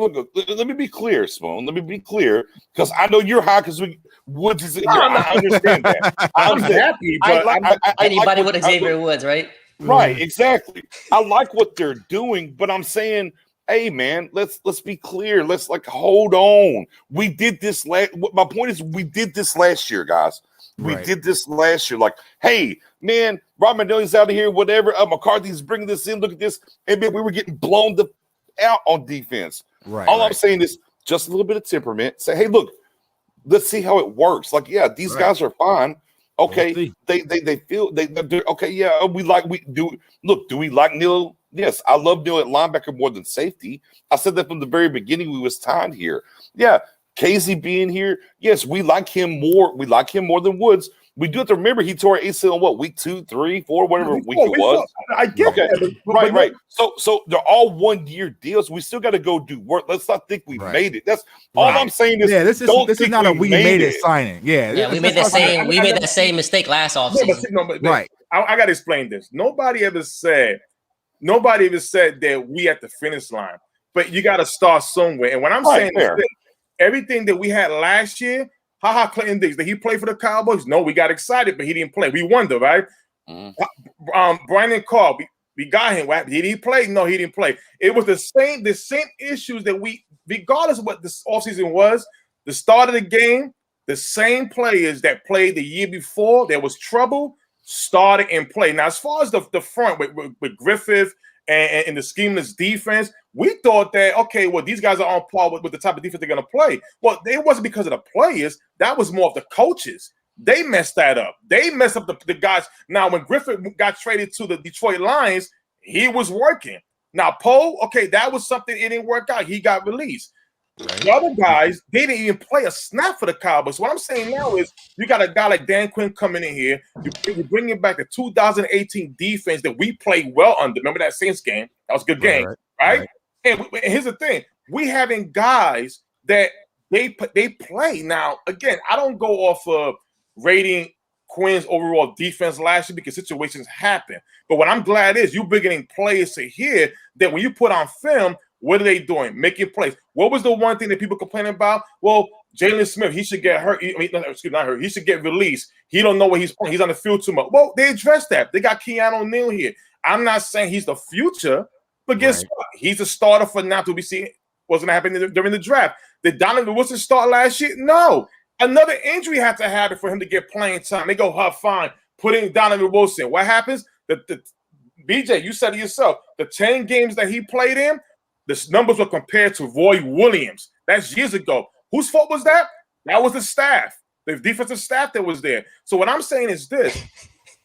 Let me be clear, Spoon. Let me be clear, because I know you're high because Woods is here. I understand that. I'm happy, but anybody with Xavier Woods, right? Right. Exactly. I like what they're doing, but I'm saying, hey, man, let's be clear. Let's hold on. We did this my point is, we did this last year, guys. We did this last year. Like, hey, man, Rob Mandeli's out of here, whatever. McCarthy's bringing this in. Look at this. And man, we were getting blown out on defense. All I'm saying is just a little bit of temperament. Say, hey, look, let's see how it works. Like, yeah, these guys are fine. Okay, they feel they're okay. Yeah, do we like Neal? Yes, I love Neal at linebacker more than safety. I said that from the very beginning. We was tied here. Yeah, Kazee being here. Yes, we like him more. We like him more than Woods. We do have to remember he tore ACL on what, week 2, 3, 4, whatever week it was. I get that. Right. So they're all 1 year deals. We still got to go do work. Let's not think we've made it. That's all I'm saying is this is not a we made it signing. Yeah, we made that same mistake last offseason. Right. I got to explain this. Nobody ever said that we at the finish line, but you got to start somewhere. And what I'm saying is this, everything that we had last year, Clinton Diggs, did he play for the Cowboys? No, we got excited, but he didn't play. We wonder, right? Brandon Carr, we got him. Did he play? No, he didn't play. It was the same issues that we, regardless of what this offseason was, the start of the game, the same players that played the year before, there was trouble, started and played. Now, as far as the front with Griffith and the schemeless defense, we thought that, okay, well, these guys are on par with the type of defense they're going to play. Well, it wasn't because of the players. That was more of the coaches. They messed that up. They messed up the guys. Now, when Griffith got traded to the Detroit Lions, he was working. Now, Poe, okay, that was something, it didn't work out. He got released. Right. The other guys, they didn't even play a snap for the Cowboys. What I'm saying now is you got a guy like Dan Quinn coming in here. You're bringing back the 2018 defense that we played well under. Remember that Saints game? That was a good game, right? And here's the thing. We having guys that they play. Now, again, I don't go off of rating Quinn's overall defense last year because situations happen. But what I'm glad is you're beginning players to hear that when you put on film, what are they doing? Making plays. What was the one thing that people complaining about? Well, Jalen Smith, he should get hurt. Not hurt. He should get released. He don't know what he's playing. He's on the field too much. Well, they addressed that. They got Keanu O'Neal here. I'm not saying he's the future, but guess what? He's a starter for now to be seen. What's going to happen during the draft? Did Donovan Wilson start last year? No. Another injury had to happen for him to get playing time. They go, fine, put in Donovan Wilson. What happens? The BJ, you said it yourself. The 10 games that he played in, the numbers were compared to Roy Williams. That's years ago. Whose fault was that? That was the staff, the defensive staff that was there. So what I'm saying is this.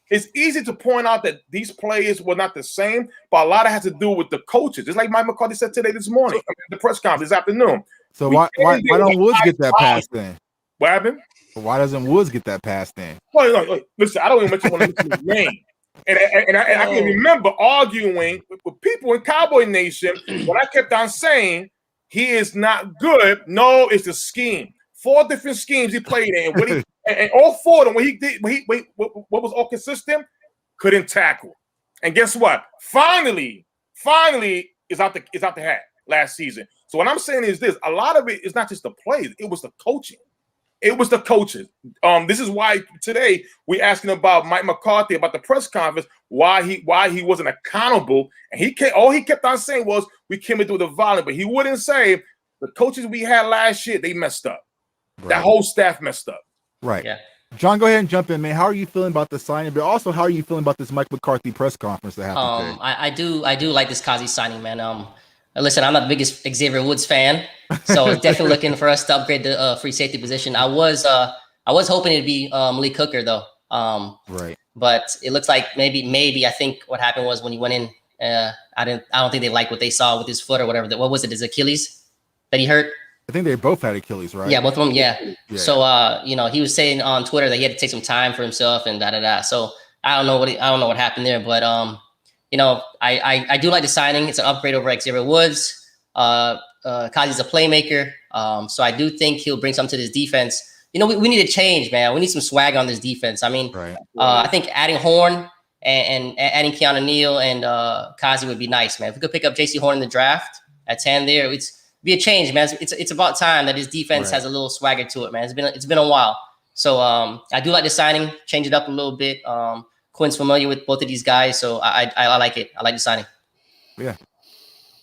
It's easy to point out that these players were not the same, but a lot of it has to do with the coaches. Just like Mike McCarthy said today this morning, the press conference this afternoon. So why don't Woods get that pass then? What happened? Why doesn't Woods get that pass then? Well, look, listen, I don't even want to mention his name. And I can remember arguing with people in Cowboy Nation when I kept on saying he is not good. No, it's the scheme. 4 different schemes he played in. And all 4 of them, what was all consistent? Couldn't tackle. And guess what? Finally, is out the hat last season. So what I'm saying is this: a lot of it is not just the plays; it was the coaching. It was the coaches. This is why today we're asking about Mike McCarthy about the press conference, why he wasn't accountable. And all he kept on saying was we came into the violence, but he wouldn't say the coaches we had last year, they messed up. Right. That whole staff messed up. Right. Yeah. John, go ahead and jump in, man. How are you feeling about the signing? But also, how are you feeling about this Mike McCarthy press conference that happened today? I do like this Kazee signing, man. Listen, I'm not the biggest Xavier Woods fan, so definitely looking for us to upgrade the free safety position. I was hoping it'd be Malik Hooker though. Right. But it looks like maybe I think what happened was when he went in, I don't think they liked what they saw with his foot or whatever. What was it? His Achilles that he hurt? I think they both had Achilles, right? Yeah, both of them. Yeah. So he was saying on Twitter that he had to take some time for himself and da. So I don't know what happened there, but I do like the signing. It's an upgrade over Xavier Woods. Kazee's a playmaker. So I do think he'll bring something to this defense. We need a change, man. We need some swag on this defense. I mean, I think adding Horn and adding Keanu O'Neal and Kazee would be nice, man. If we could pick up J.C. Horn in the draft at 10 there, it's be a change, man. It's about time that his defense has a little swagger to it, man. It's been a while. So I do like the signing, change it up a little bit. Quinn's familiar with both of these guys, so I like it. I like the signing. Yeah.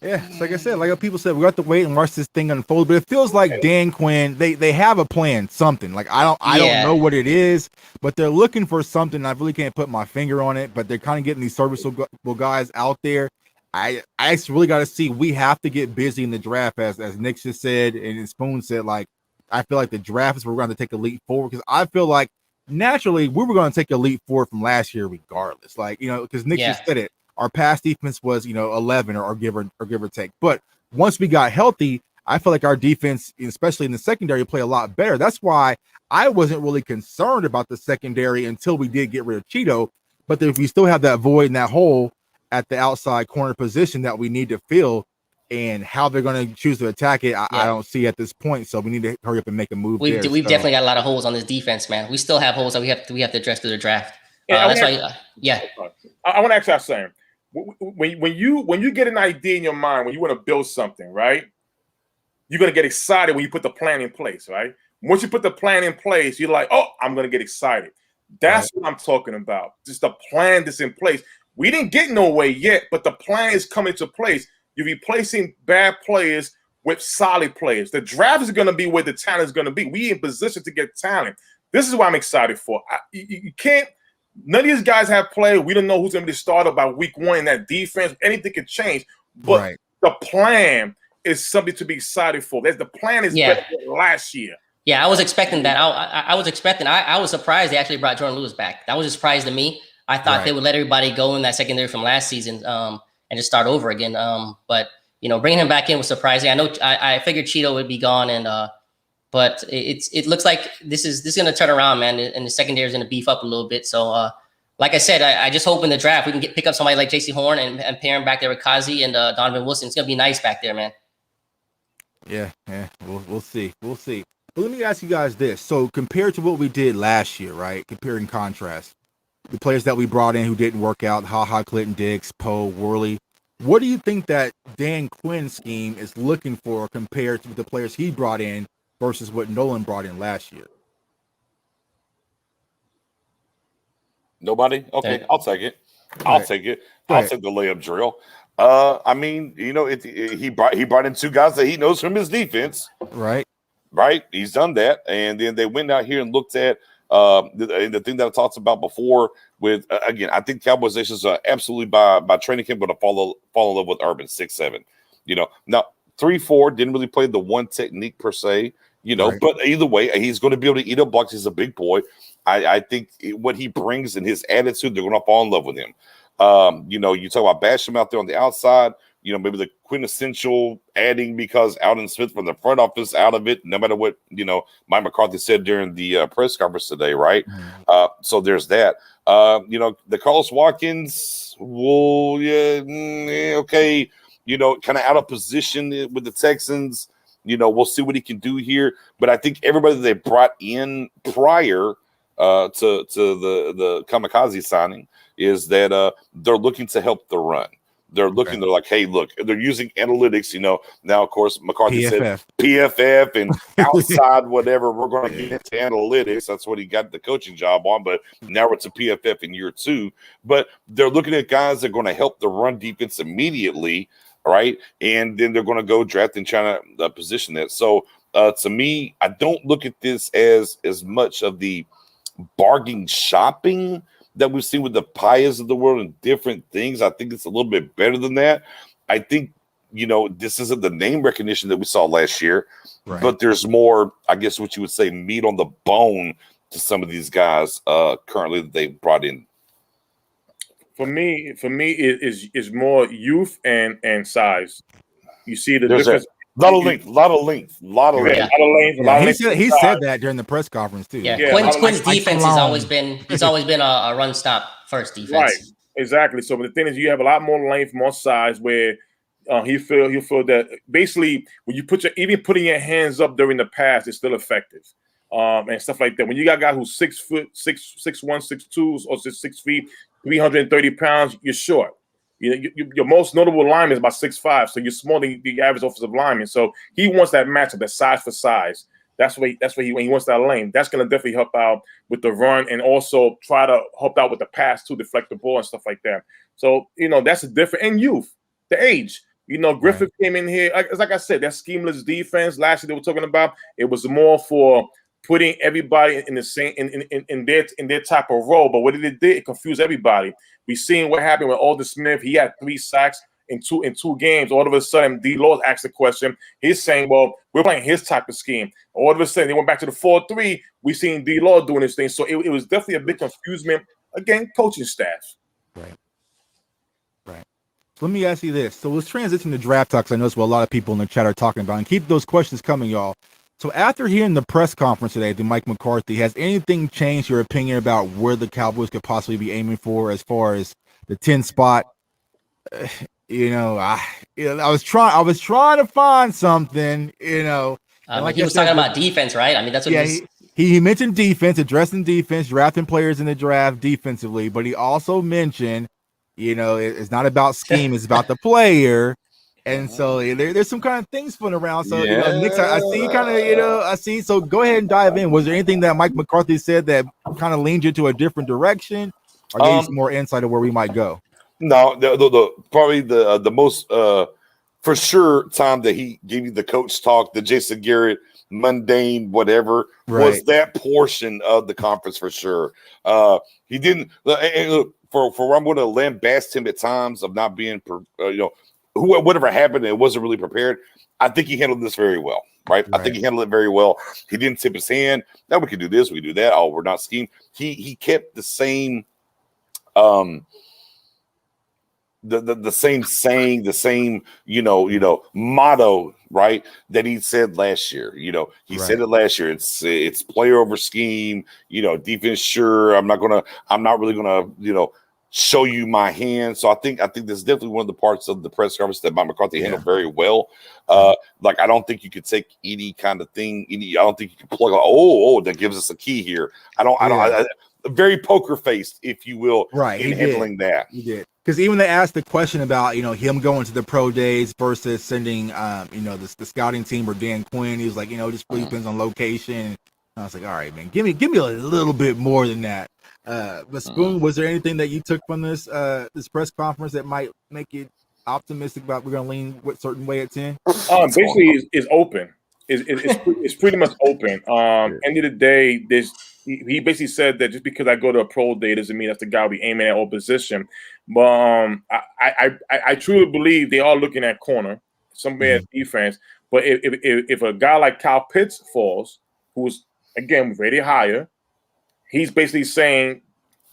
It's like I said, like people said, we have to wait and watch this thing unfold. But it feels like Dan Quinn, they have a plan, something. Like I don't know what it is, but they're looking for something. I really can't put my finger on it, but they're kind of getting these serviceable guys out there. I really got to see. We have to get busy in the draft, as Nick just said and Spoon said. Like I feel like the draft is where we're going to take a leap forward because I feel like naturally we were going to take a leap forward from last year, regardless. Like, you know, because Nick just said it, our pass defense was, you know, 11 or give or take. But once we got healthy, I feel like our defense, especially in the secondary, play a lot better. That's why I wasn't really concerned about the secondary until we did get rid of Cheeto. But if we still have that void and that hole at the outside corner position that we need to fill, and how they're going to choose to attack it, I don't see at this point. So we need to hurry up and make a move. We've definitely got a lot of holes on this defense, man. We still have holes that we have to address through the draft. That's why, I want to ask you something. When you get an idea in your mind, when you want to build something, right? You're going to get excited when you put the plan in place, right? Once you put the plan in place, you're like, oh, I'm going to get excited. That's what I'm talking about. Just the plan that's in place. We didn't get no way yet, but the plan is coming to place. You're replacing bad players with solid players. The draft is going to be where the talent is going to be. We in position to get talent. This is what I'm excited for. You can't. None of these guys have played. We don't know who's going to be the starter by week 1 in that defense. Anything could change. But the plan is something to be excited for. The plan is better than last year. Yeah, I was expecting that. I was surprised they actually brought Jordan Lewis back. That was a surprise to me. I thought they would let everybody go in that secondary from last season and just start over again. But you know, bringing him back in was surprising. I know I figured Cheeto would be gone, but it looks like this is going to turn around, man, and the secondary is going to beef up a little bit. So, like I said, I just hope in the draft we can pick up somebody like J.C. Horn and pair him back there with Kazee and Donovan Wilson. It's going to be nice back there, man. Yeah, we'll see. But let me ask you guys this. So compared to what we did last year, right? Compare and contrast. The players that we brought in who didn't work out, Clinton Diggs, Poe, Worley. What do you think that Dan Quinn's scheme is looking for compared to the players he brought in versus what Nolan brought in last year? Nobody? Okay, I'll take it. I'll take the layup drill. I mean, you know, he brought in 2 guys that he knows from his defense. Right. He's done that. And then they went out here and looked at the thing that I talked about before with, again, I think Cowboys Nations are absolutely by training camp going to fall in love with Urban 6'7". You know, now 3-4 didn't really play the one technique per se, you know, but either way, he's going to be able to eat up blocks. He's a big boy. I think what he brings and his attitude, they're going to fall in love with him. You know, you talk about Basham out there on the outside, you know, maybe the quintessential adding because Alden Smith from the front office out of it, no matter what, you know, Mike McCarthy said during the press conference today, right? So there's that. You know, the Carlos Watkins, okay, you know, kind of out of position with the Texans. You know, we'll see what he can do here. But I think everybody they brought in prior to the Kamikaze signing is that they're looking to help the run. They're looking, they're like, hey, look, they're using analytics, you know. Now, of course, McCarthy said PFF and outside whatever, we're going to get into analytics. That's what he got the coaching job on, but now it's a PFF in year 2. But they're looking at guys that are going to help the run defense immediately, right? And then they're going to go draft and try to position that. So, to me, I don't look at this as much of the bargain shopping that we've seen with the Pias of the world and different things. I think it's a little bit better than that. I think, you know, this isn't the name recognition that we saw last year, but there's more, I guess what you would say, meat on the bone to some of these guys currently that they brought in. For me, it is more youth and size. You see the difference. A lot of length. He said that during the press conference too. Quinn's defense has always been a run stop first defense. Right, exactly. So the thing is, you have a lot more length, more size. Where he'll feel that basically when you even putting your hands up during the pass is still effective, and stuff like that. When you got a guy who's 6 foot, 6'1", 6'2", or 6 feet, 330 pounds, you're short. Your most notable lineman is about 6'5", so you're smaller than the average offensive lineman. So he wants that matchup, that size for size. That's when he wants that lane. That's going to definitely help out with the run and also try to help out with the pass to deflect the ball and stuff like that. So, you know, that's a different, and youth, the age. You know, Griffith came in here, like I said, that schemeless defense last year they were talking about, it was more for putting everybody in the same in their type of role. But what it did, it confused everybody. We seen what happened with Alden Smith. He had 3 sacks in two games. All of a sudden, D. Law asked the question. He's saying, well, we're playing his type of scheme. All of a sudden, they went back to the 4-3. We seen D. Law doing his thing. So it was definitely a big confusion. Again, coaching staff. Right. So let me ask you this. So let's transition to draft talks. I know a lot of people in the chat are talking about, and keep those questions coming, y'all. So after hearing the press conference today, the Mike McCarthy, has anything changed your opinion about where the Cowboys could possibly be aiming for as far as the 10 spot? I was trying to find something, like he was talking about defense, right? I mean, that's what he mentioned defense, addressing defense, drafting players in the draft defensively, but he also mentioned, it's not about scheme, it's about the player. And so there's some kind of things floating around. So, Nick, I see kind of, I see. So go ahead and dive in. Was there anything that Mike McCarthy said that kind of leaned you to a different direction, or gave you some more insight of where we might go? No, probably the most for sure time that he gave you the coach talk, the Jason Garrett mundane whatever was that portion of the conference for sure. He didn't. And look, for I'm going to lambast him at times of not being, whatever happened, it wasn't really prepared. I think he handled this very well, right? I think he handled it very well. He didn't tip his hand. Now we can do this, we can do that. Oh, we're not scheme. He kept the same, the same saying, the same, motto, right? That he said last year. He said it last year. It's player over scheme. Defense. Sure, I'm not really gonna, show you my hand. So I think this is definitely one of the parts of the press conference that Mike McCarthy handled very well. I don't think you could take any kind of thing. I don't think you can plug. That gives us a key here. Very poker faced, if you will, in handling that. He did. Because even they asked the question about, him going to the pro days versus sending, the scouting team or Dan Quinn. He was like, just really depends on location. And I was like, all right, man, give me a little bit more than that. But Spoon, was there anything that you took from this press conference that might make you optimistic about we're going to lean a certain way at 10? Basically, it's open. It's pretty much open. End of the day, he basically said that just because I go to a pro day doesn't mean that's the guy we aiming at all position. But I truly believe they are looking at corner, somewhere at defense. But if a guy like Kyle Pitts falls, who's again rated higher, he's basically saying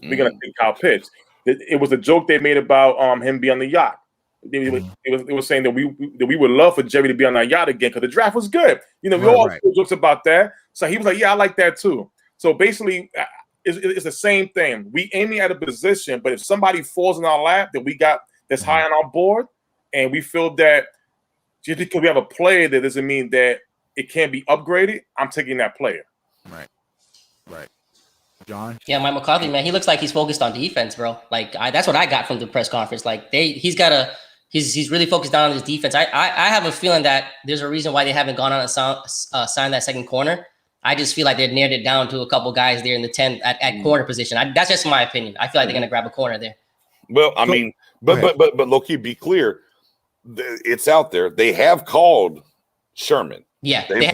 we're gonna take Kyle Pitts. It was a joke they made about him being on the yacht. It was saying that we would love for Jerry to be on that yacht again because the draft was good. We all jokes about that. So he was like, yeah, I like that too. So basically, it's the same thing. We aiming at a position, but if somebody falls in our lap that we got that's high on our board, and we feel that just because we have a player, that doesn't mean that it can't be upgraded. I'm taking that player. Right. John? Yeah, Mike McCarthy, man, he looks like he's focused on defense, bro. Like that's what I got from the press conference. Like he's really focused down on his defense. I have a feeling that there's a reason why they haven't gone on and signed that second corner. I just feel like they've narrowed it down to a couple guys there in the 10 at corner position. That's just my opinion. I feel like they're going to grab a corner there. Well, I mean, but low-key, be clear. It's out there. They have called Sherman. Yeah, he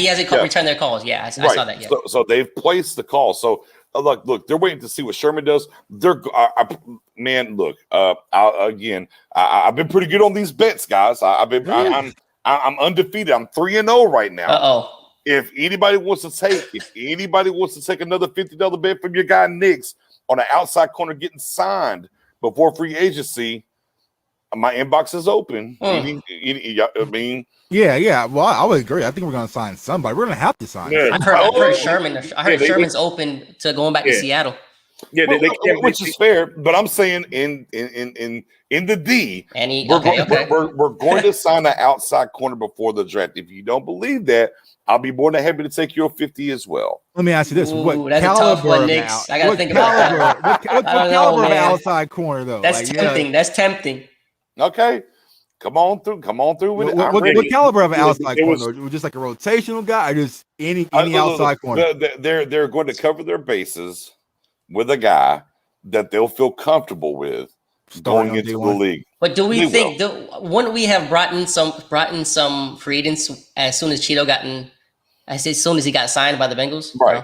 hasn't returned their calls. Yeah, I saw that. Yeah. So they've placed the call. So look, they're waiting to see what Sherman does. I've been pretty good on these bets, guys. I'm undefeated. I'm 3-0 right now. If anybody wants to take another $50 bet from your guy Knicks on an outside corner getting signed before free agency, my inbox is open. Yeah. Well, I would agree. I think we're going to sign somebody. We're going to have to sign. Yeah. I've heard Sherman. Sherman's open to going back to Seattle. Yeah, which is fair, but I'm saying in the D, we're going to sign an outside corner before the draft. If you don't believe that, I'll be more than happy to take your 50 as well. Let me ask you this: that's a tough one, Nick. I got to think about that. What caliber of outside corner though? That's tempting. That's tempting. Okay, come on through with it. What caliber of outside corner? Just like a rotational guy, or just any outside corner? They're going to cover their bases with a guy that they'll feel comfortable with going into the league. But do we think wouldn't we have brought in some free agents as soon as Cheeto as soon as he got signed by the Bengals? Right.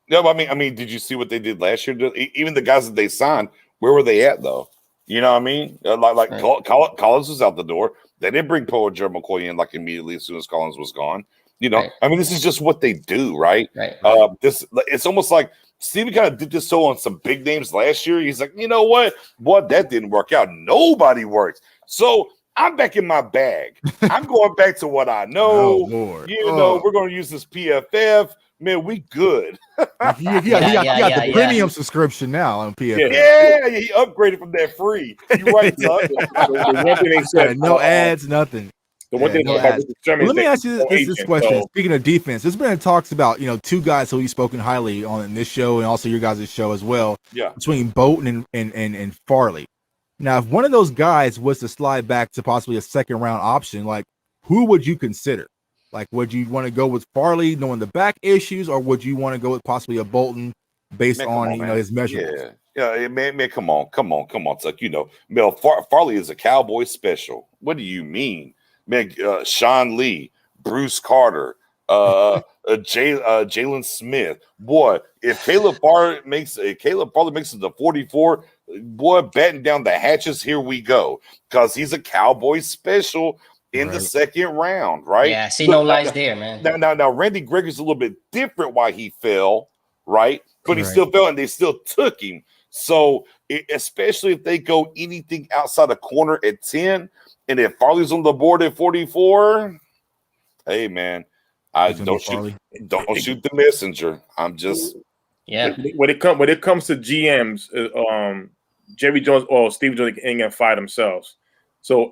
No, I mean, did you see what they did last year? Even the guys that they signed, where were they at though? You know what I mean? Like Collins was out the door. They didn't bring Poe and Gerald McCoy in like immediately as soon as Collins was gone. You know, I mean, this is just what they do, right? It's almost like Steven kind of did this so on some big names last year. He's like, you know what? Boy, that didn't work out. Nobody works. So I'm back in my bag. I'm going back to what I know. We're going to use this PFF. Man, we good. He got the premium subscription now on PFF. Yeah, he upgraded from that free. You're right, Doug. No ads, nothing. The one thing about let me ask you this question. Speaking of defense, there's been talks about two guys who we've spoken highly on in this show and also your guys' show as well. Yeah, between Bolton and Farley. Now, if one of those guys was to slide back to possibly a second round option, like who would you consider? Like, would you want to go with Farley knowing the back issues, or would you want to go with possibly a Bolton based on his measurables? Yeah, man, come on, Tuck. Farley is a Cowboy special. What do you mean? Man, Sean Lee, Bruce Carter, Jalen Smith. Boy, if Caleb Farley makes it to 44, boy, batten down the hatches. Here we go, because he's a Cowboy special in the second round, right? Yeah, see, no lies there, man. Now, Randy Gregory's a little bit different why he fell, right? But he still fell, and they still took him. So, especially if they go anything outside a corner at 10. And if Farley's on the board at 44, hey man, don't shoot the messenger. I'm just when it comes to GMs, Jerry Jones or Steve Jones ain't gonna fight themselves. So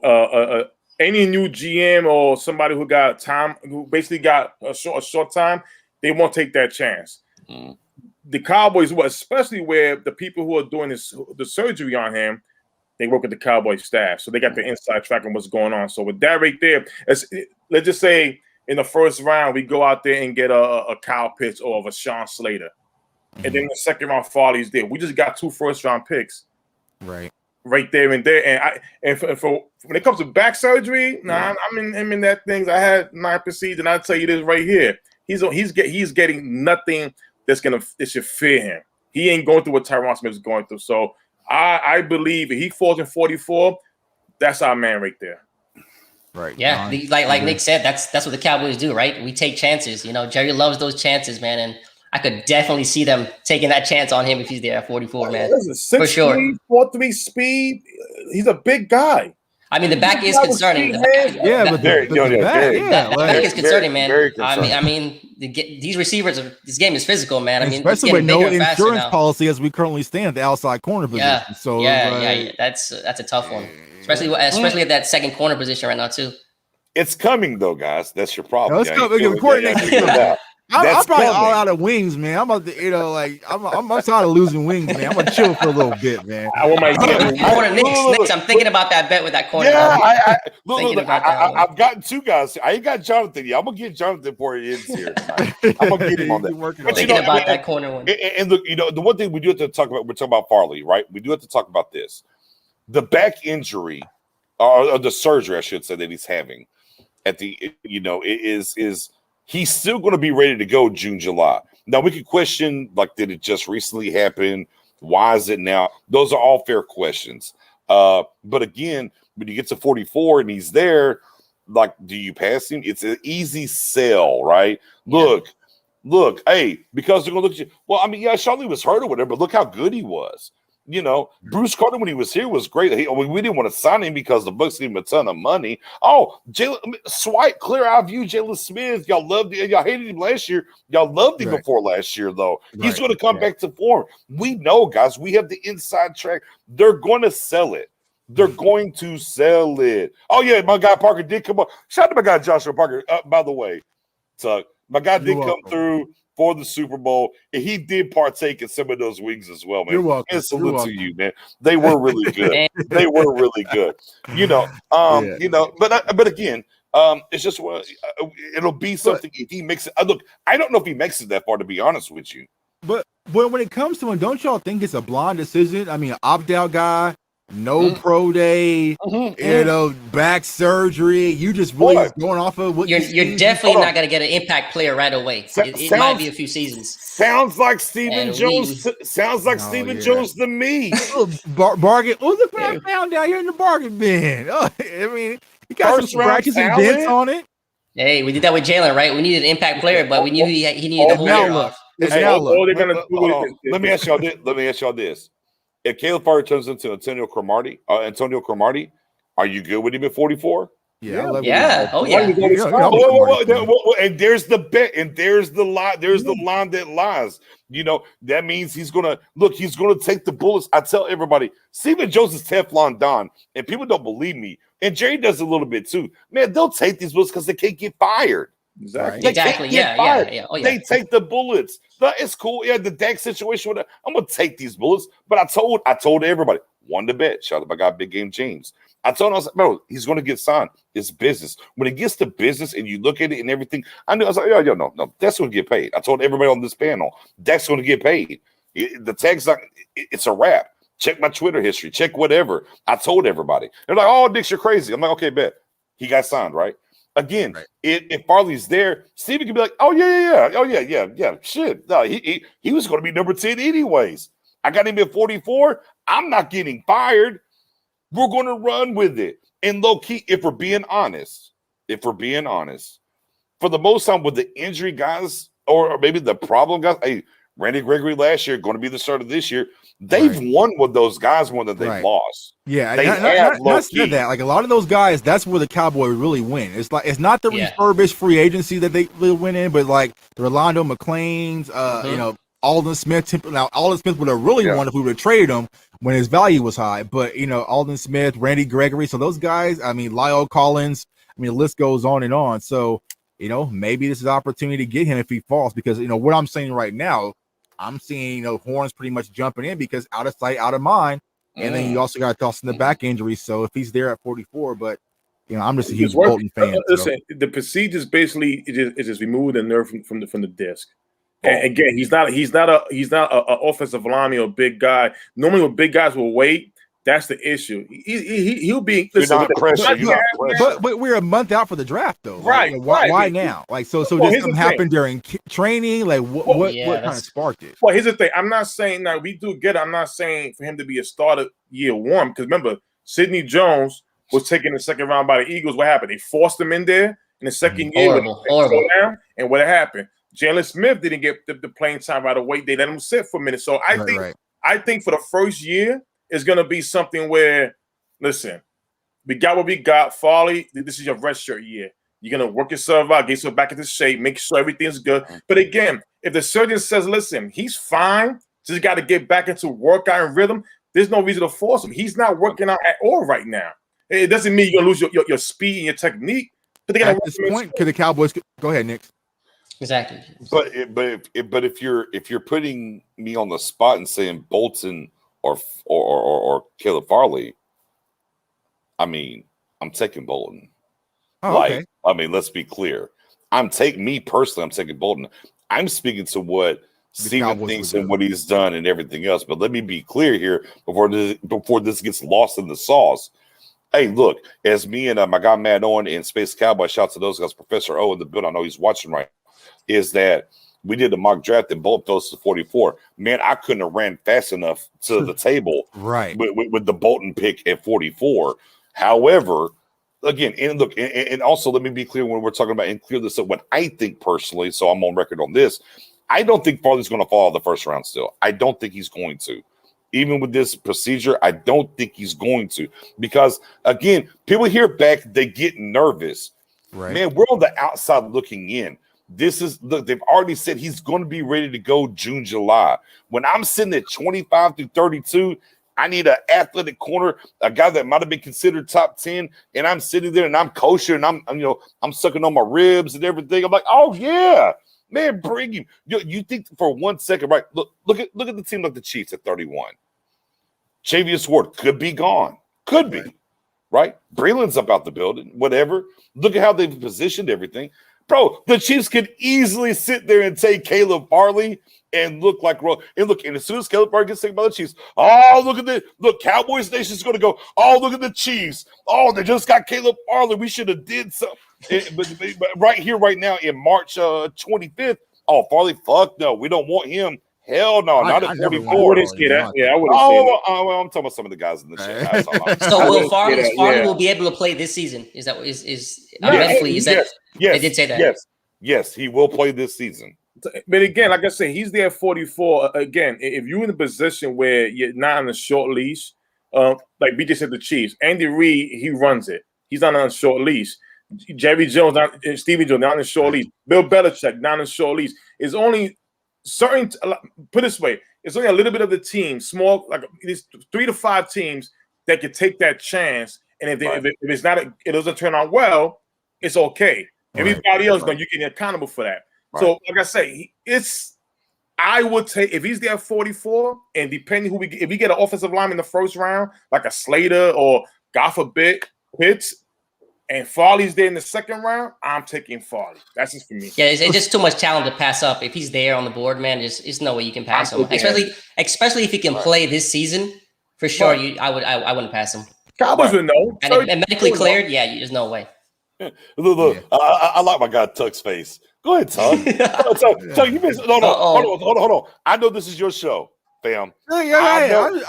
any new GM or somebody who got time, who basically got a short time, they won't take that chance. The Cowboys, especially where the people who are doing the surgery on him, they work with the Cowboy staff, so they got the inside track on what's going on. So with that right there, let's just say in the first round we go out there and get a Kyle Pitts or a Sean Slater, and then in the second round Farley's there. We just got 2 first-round picks, right there and there. And for when it comes to back surgery, I'm in that things. I had 9 procedures, and I'll tell you this right here: he's getting nothing that should fear him. He ain't going through what Tyron Smith is going through. So I believe if he falls in 44, that's our man right there. Right. Yeah. Like Nick said, that's what the Cowboys do, right? We take chances. Jerry loves those chances, man. And I could definitely see them taking that chance on him if he's there at 44, man. Listen, for sure. 4.3 speed. He's a big guy. I mean, the back is concerning. The back is concerning, man. Very concerning. I mean, these receivers, this game is physical, man. I mean, especially with no insurance policy as we currently stand at the outside corner position. Yeah, so that's a tough one, especially at that second corner position right now too. It's coming though, guys. That's your problem. It's coming. I'm probably all out of wings, man. I'm about to, I'm tired of losing wings, man. I'm gonna chill for a little bit, man. Knicks. I'm thinking about that bet with that corner. Yeah, I've gotten 2 guys. I ain't got Jonathan yet. I'm gonna get Jonathan before he ends here. I'm gonna get him on that. Thinking about that corner one. And look, the one thing we do have to talk about, we're talking about Farley, right? We do have to talk about this. The back injury, or the surgery, I should say, that he's having at the, is he's still going to be ready to go June, July. Now, we could question, did it just recently happen? Why is it now? Those are all fair questions. But again, when you get to 44 and he's there, do you pass him? It's an easy sell, right? Look, hey, because they're going to look at you. Well, I mean, yeah, Charlie was hurt or whatever, but look how good he was. Bruce Carter, when he was here, was great. We didn't want to sign him because the Bucs gave him a ton of money. Oh, clear our view, Jalen Smith. Y'all hated him last year. Y'all loved him before last year, though. He's going to come back to form. We know, guys. We have the inside track. They're going to sell it. Oh, yeah, my guy Parker did come up. Shout out to my guy Joshua Parker. By the way, Tuck, my guy did come through for the Super Bowl, and he did partake in some of those wings as well, man. You're welcome. And salute to you, man. They were really good. They were really good. But again, it's just it'll be something if he makes it. Look, I don't know if he makes it that far, to be honest with you. But when it comes to him, don't y'all think it's a blind decision? I mean, an opt-out guy no pro day, you know, back surgery. You just really just going off of what you're definitely not going to get an impact player right away. It might be a few seasons. Sounds like Stephen Jones. Sounds like Stephen Jones to me. Bargain. Look what I found down here in the bargain bin. Oh, I mean, you got some scratches and dents on it. Hey, we did that with Jalen, right? We needed an impact player, but we knew he needed the whole year off. Let me ask y'all this. Let me ask y'all this. If Caleb Farley turns into Antonio Cromartie, are you good with him at 44? Yeah. And there's the bet, and there's the lie. There's the line that lies. You know, that means he's gonna take the bullets. I tell everybody, Stephen Jones is Teflon Don, and people don't believe me. And Jerry does a little bit too. Man, they'll take these bullets because they can't get fired. Exactly. Yeah. Oh, yeah. They take the bullets. But it's cool. Yeah, the Dak situation. I'm gonna take these bullets. But I told everybody, won the bet. Shout out my guy, Big Game James. I told him, I was like, bro, he's gonna get signed. It's business. When it gets to business and you look at it and everything, I was like, no, Dak's gonna get paid. I told everybody on this panel, Dak's gonna get paid. The tag's not. It's a wrap. Check my Twitter history. Check whatever. I told everybody. They're like, oh, Dix, you're crazy. I'm like, okay, bet. He got signed, right? Again, if Farley's there, Steven can be like, oh, yeah. Shit. No, he was going to be number 10 anyways. I got him at 44. I'm not getting fired. We're going to run with it. And low-key, if we're being honest, for the most time with the injury guys or maybe the problem guys, hey, Randy Gregory last year, going to be the starter this year. They've won with those guys more than they've lost. Yeah, not said that. Like a lot of those guys, that's where the Cowboys really win. It's like it's not the refurbished free agency that they win in, but like the Rolando McClains, you know, Alden Smith. Now Alden Smith would have really won if we would have traded him when his value was high. But you know, Alden Smith, Randy Gregory, so those guys. I mean, Lyle Collins. I mean, the list goes on and on. So you know, maybe this is an opportunity to get him if he falls, because you know what I'm saying right now. I'm seeing, you know, Horns pretty much jumping in because out of sight, out of mind. And then you also got to toss in the back injury. So if he's there at 44, but, you know, I'm just a huge Bolton fan. Listen, the procedure is basically it just remove the nerve from the disc. And again, he's not a offensive lineman or a big guy. Normally, when big guys will wait, that's the issue. He'll be. Listen, but we're a month out for the draft, though. Right? Like, why now? Like, so did something happen during training? Like, what kind of sparked it? Well, here's the thing. I'm not saying that we do get it. I'm not saying for him to be a starter year one, because remember, Sidney Jones was taken in the second round by the Eagles. What happened? They forced him in there in the second year. Horrible. Down, and what happened? Jalen Smith didn't get the playing time right away. They let him sit for a minute. So I think for the first year, it's going to be something where, listen, we got what we got. Farley, this is your redshirt year. You're going to work yourself out, get yourself back into shape, make sure everything's good. But again, if the surgeon says, listen, he's fine, just got to get back into workout and rhythm, there's no reason to force him. He's not working out at all right now. It doesn't mean you're going to lose your speed and your technique. But at this point, could the Cowboys – go ahead, Nick. Exactly. But if you're putting me on the spot and saying Bolton – or Caleb Farley, I mean, I'm taking Bolton. Okay. I mean, let's be clear. I'm taking Bolton. I'm speaking to what Steven thinks and what he's done and everything else. But let me be clear here before this gets lost in the sauce. Hey, look, as me and my guy Matt Owen and Space Cowboy, shout out to those guys, Professor O in the building, I know he's watching right now, is that we did the mock draft and both those to 44. Man, I couldn't have ran fast enough to the table with the Bolton pick at 44. However, again, and also let me be clear when we're talking about and clear this up. What I think personally, so I'm on record on this, I don't think Farley's going to fall out of the first round still. I don't think he's going to. Even with this procedure, I don't think he's going to. Because, again, people hear back, they get nervous. Right. Man, we're on the outside looking in. They've already said he's going to be ready to go June, July. When I'm sitting at 25 through 32, I need an athletic corner, a guy that might have been considered top 10, and I'm sitting there and I'm kosher and I'm sucking on my ribs and everything. I'm like, oh yeah, man, bring him. You think for 1 second, right? Look at the team like the Chiefs at 31. Chavius Ward could be gone. Could be. Right? Breland's up out the building, whatever. Look at how they've positioned everything. Bro, the Chiefs could easily sit there and take Caleb Farley and look like and as soon as Caleb Farley gets taken by the Chiefs, oh, look at Cowboys Nation's going to go, oh, look at the Chiefs. Oh, they just got Caleb Farley. We should have did something. But right here, right now, in March 25th, oh, Farley, fuck no. We don't want him. Hell no, not at 44. I wouldn't see that. Yeah, I wouldn't well, I'm talking about some of the guys in the chat. So will Farley will be able to play this season? Is that medically? Is that? Yes, they did say that. Yes, he will play this season. But again, like I said, he's there at 44. Again, if you're in a position where you're not on a short leash, like BJ said, the Chiefs, Andy Reid, he runs it. He's not on a short leash. Jerry Jones, Stevie Jones, not on a short leash. Bill Belichick, not on a short leash. It's only certain. Put it this way, it's only a little bit of the team, small, like these 3 to 5 teams that can take that chance. And if it's not, it doesn't turn out well, it's okay. Everybody else, you're getting accountable for that. Right. So, like I say, I would take if he's there at 44, and depending if we get an offensive lineman in the first round, like a Slater or God forbid Pitts, and Farley's there in the second round, I'm taking Farley. That's just for me. Yeah, it's just too much talent to pass up. If he's there on the board, man, there's no way you can pass him. Especially if he can play this season, for sure. I wouldn't pass him. Cowboys would know. And medically cleared, there's no way. Look. I like my guy Tuck's face. Go ahead, Tuck. Tuck, you missed. Hold on. I know this is your show, fam. Hold on.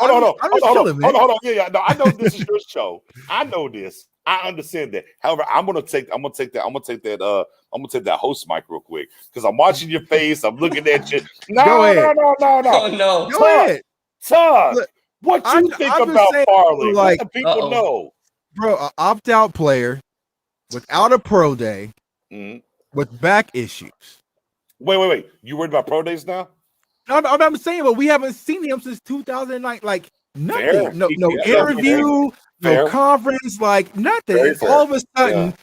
Yeah. No, I know this is your show. I know this. I understand that. However, I'm gonna take that host mic real quick because I'm watching your face. I'm looking at you. No. Oh, no. Go ahead. Tuck, what you think about Farley? Like, let the people know. Bro, an opt-out player without a pro day with back issues. Wait. You worried about pro days now? No, I'm saying, but we haven't seen him since 2009. Like, nothing. No interview, no conference, like nothing. All of a sudden,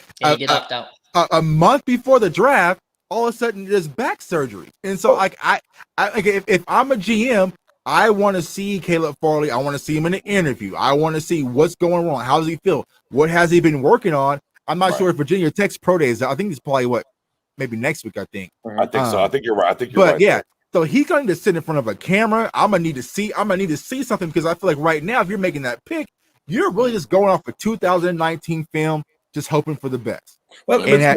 a month before the draft, all of a sudden there's back surgery. And so, if I'm a GM, I want to see Caleb Farley. I want to see him in an interview. I want to see what's going wrong. How does he feel? What has he been working on? I'm not sure if Virginia Tech's pro days. I think it's probably maybe next week. I think. I think so. I think you're right. But yeah, so he's going to sit in front of a camera. I'm gonna need to see something because I feel like right now, if you're making that pick, you're really just going off a 2019 film, just hoping for the best. Well, you know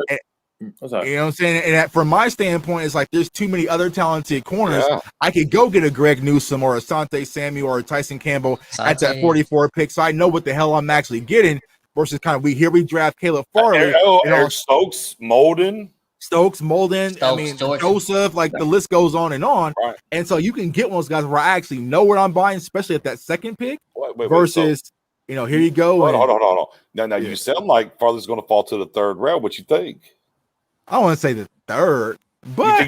what I'm saying? And from my standpoint, it's like there's too many other talented corners. Yeah. I could go get a Greg Newsome or a Asante Samuel or a Tyson Campbell at that 44 pick, so I know what the hell I'm actually getting. Versus kind of we draft Caleb Farley, Eric Stokes, Molden, Joseph, like the list goes on and on. Right. And so you can get one of those guys where I actually know what I'm buying, especially at that second pick. Versus, here you go. Hold on. Now you sound like Farley's going to fall to the third round. What you think? I don't want to say the third, but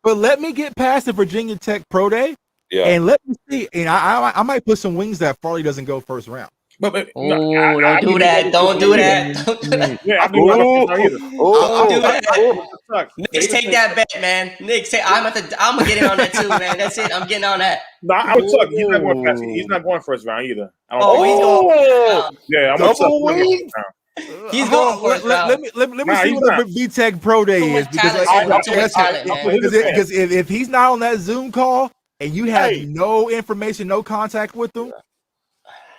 but let me get past the Virginia Tech Pro Day. Yeah, and let me see. And I might put some wings that Farley doesn't go first round. Don't do that. Don't do that. Knicks, take that bet, man. Knicks, I'm gonna get in on that too, man. That's it. I'm getting on that. No, I would talk. He's not going first round either. He's going. Yeah, I'm going. He's going for it. Let me see what the VTech Pro Day is because if he's not on that Zoom call and you have no information, no contact with them.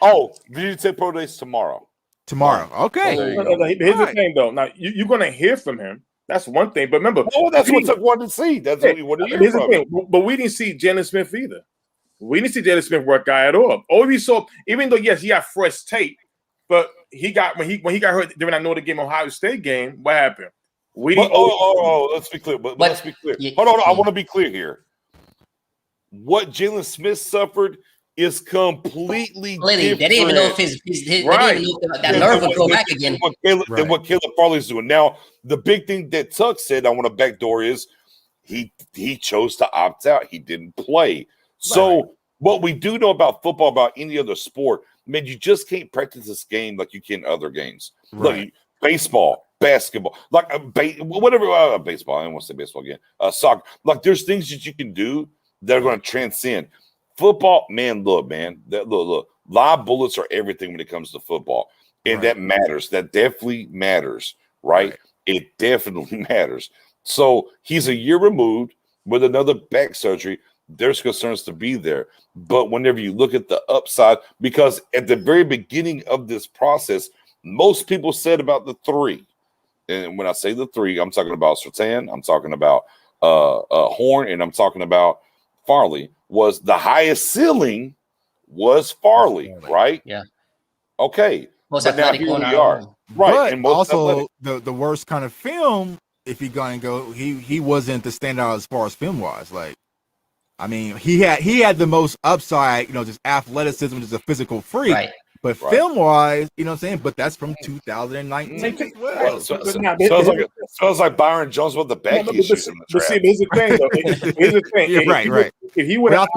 Oh, VTech Pro Day is tomorrow. Okay. Here's the thing, though. Now you're going to hear from him. That's one thing. But remember, that's what Tuck wanted to see. That's what he wanted to hear from him. But we didn't see Jalen Smith either. We didn't see Jalen Smith work guy at all. All we saw, even though yes, he got fresh tape, but he got when he got hurt during that Notre Dame Ohio State game. What happened? Let's be clear. But let's be clear. Hold on. I want to be clear here. What Jalen Smith suffered is completely different. They didn't even know if his that nerve would go back again. Than what Caleb Farley's doing. Now, the big thing that Tuck said I want to backdoor is he chose to opt out. He didn't play. So what we do know about football, about any other sport, man, you just can't practice this game like you can other games. Right. Look, baseball, basketball, like whatever. Baseball. I don't want to say baseball again. Soccer. Like there's things that you can do that are going to transcend. Football, man, look. Live bullets are everything when it comes to football. And that matters. That definitely matters, right? It definitely matters. So he's a year removed with another back surgery. There's concerns to be there. But whenever you look at the upside, because at the very beginning of this process, most people said about the 3. And when I say the 3, I'm talking about Surtain, I'm talking about Horn, and I'm talking about Farley. Was the highest ceiling was Farley, right? Yeah. Okay. Most but now athletic here we corner. are. Right. But and most also athletic. the worst kind of film, if you're going to go, he wasn't the standout as far as film wise. Like, I mean, he had the most upside, just athleticism, just a physical freak. Right. But film wise, you know what I'm saying? But that's from 2019 as well. Sounds like Byron Jones with the back issues in the draft. But see, here's the thing, though. Here's the thing. Yeah, right. If he would have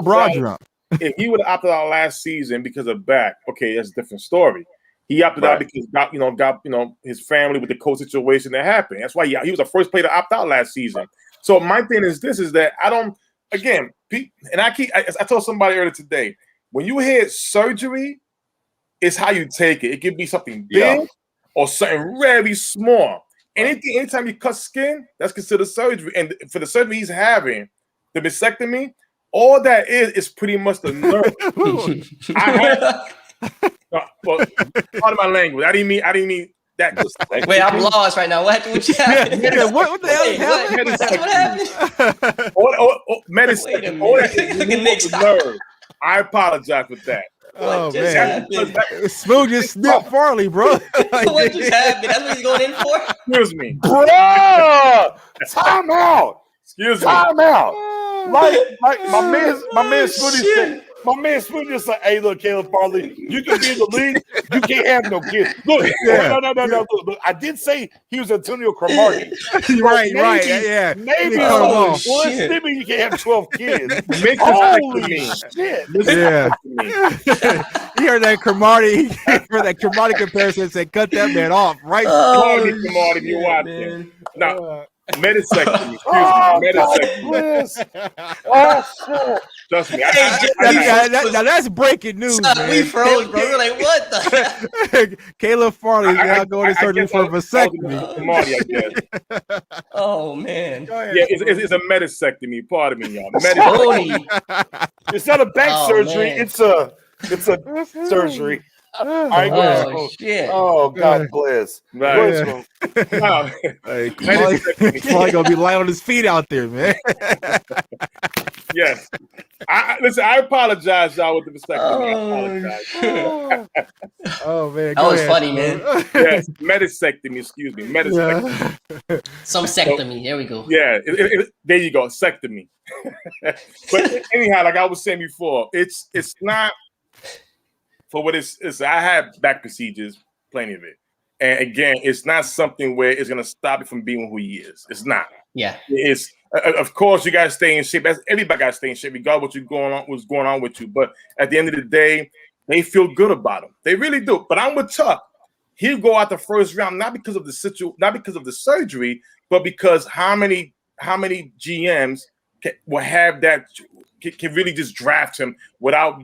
if he would have opted out last season because of back, okay, that's a different story. He opted out because got his family with the coach situation that happened. That's why he was the first player to opt out last season. So my thing is that I don't, again, and I told somebody earlier today, when you hear surgery, it's how you take it. It could be something big or something very small. Anytime you cut skin, that's considered surgery. And for the surgery he's having, the mastectomy, all that is pretty much the nerve. Well, part of my language. I didn't mean that. Wait, I'm lost right now. What you happened? What the hell is happening? Nerve. I apologize for that. Oh man, Smooth just snipped Farley, bro. What just happened? That's what he's going in for. Excuse me, bro. Time out. Excuse me. Time out. Like my man Smoothie said. My man Smoothie just said, "Hey, look, Caleb Farley, you can be in the league. You can't have no kids. Look, no. Look, I did say he was Antonio Cromartie. right. Yeah. Maybe one stimmy you can have 12 kids. Holy shit. Yeah. You heard that Cromartie? For that Cromartie comparison, said cut that man off, right? Cromartie, you watching? Now, medicectomy. Medicectomy. Oh shit. Trust me. Now that's breaking news, man. We froze, bro. We're like, what the? Caleb Farley now going to surgery for a vasectomy. Oh man. Yeah, it's a medicectomy. Pardon me, y'all. It's not a back surgery. Man. It's a surgery. Shit. Oh, God bless. Right. Probably gonna be light on his feet out there, man. Yes. Listen, I apologize, y'all, with the vasectomy. I apologize. Oh man, that was funny, man. Yes, medicectomy. Excuse me, medicectomy. Some sectomy. Here we go. Yeah, there you go, sectomy. But anyhow, like I was saying before, it's not. For what it's I have back procedures, plenty of it. And again, it's not something where it's gonna stop you from being who he is. It's not. Yeah. It's of course you gotta stay in shape. Everybody gotta stay in shape, regardless what's going on with you. But at the end of the day, they feel good about him. They really do. But I'm with Chuck. He'll go out the first round, not because of the surgery, but because how many GMs will have that can really just draft him without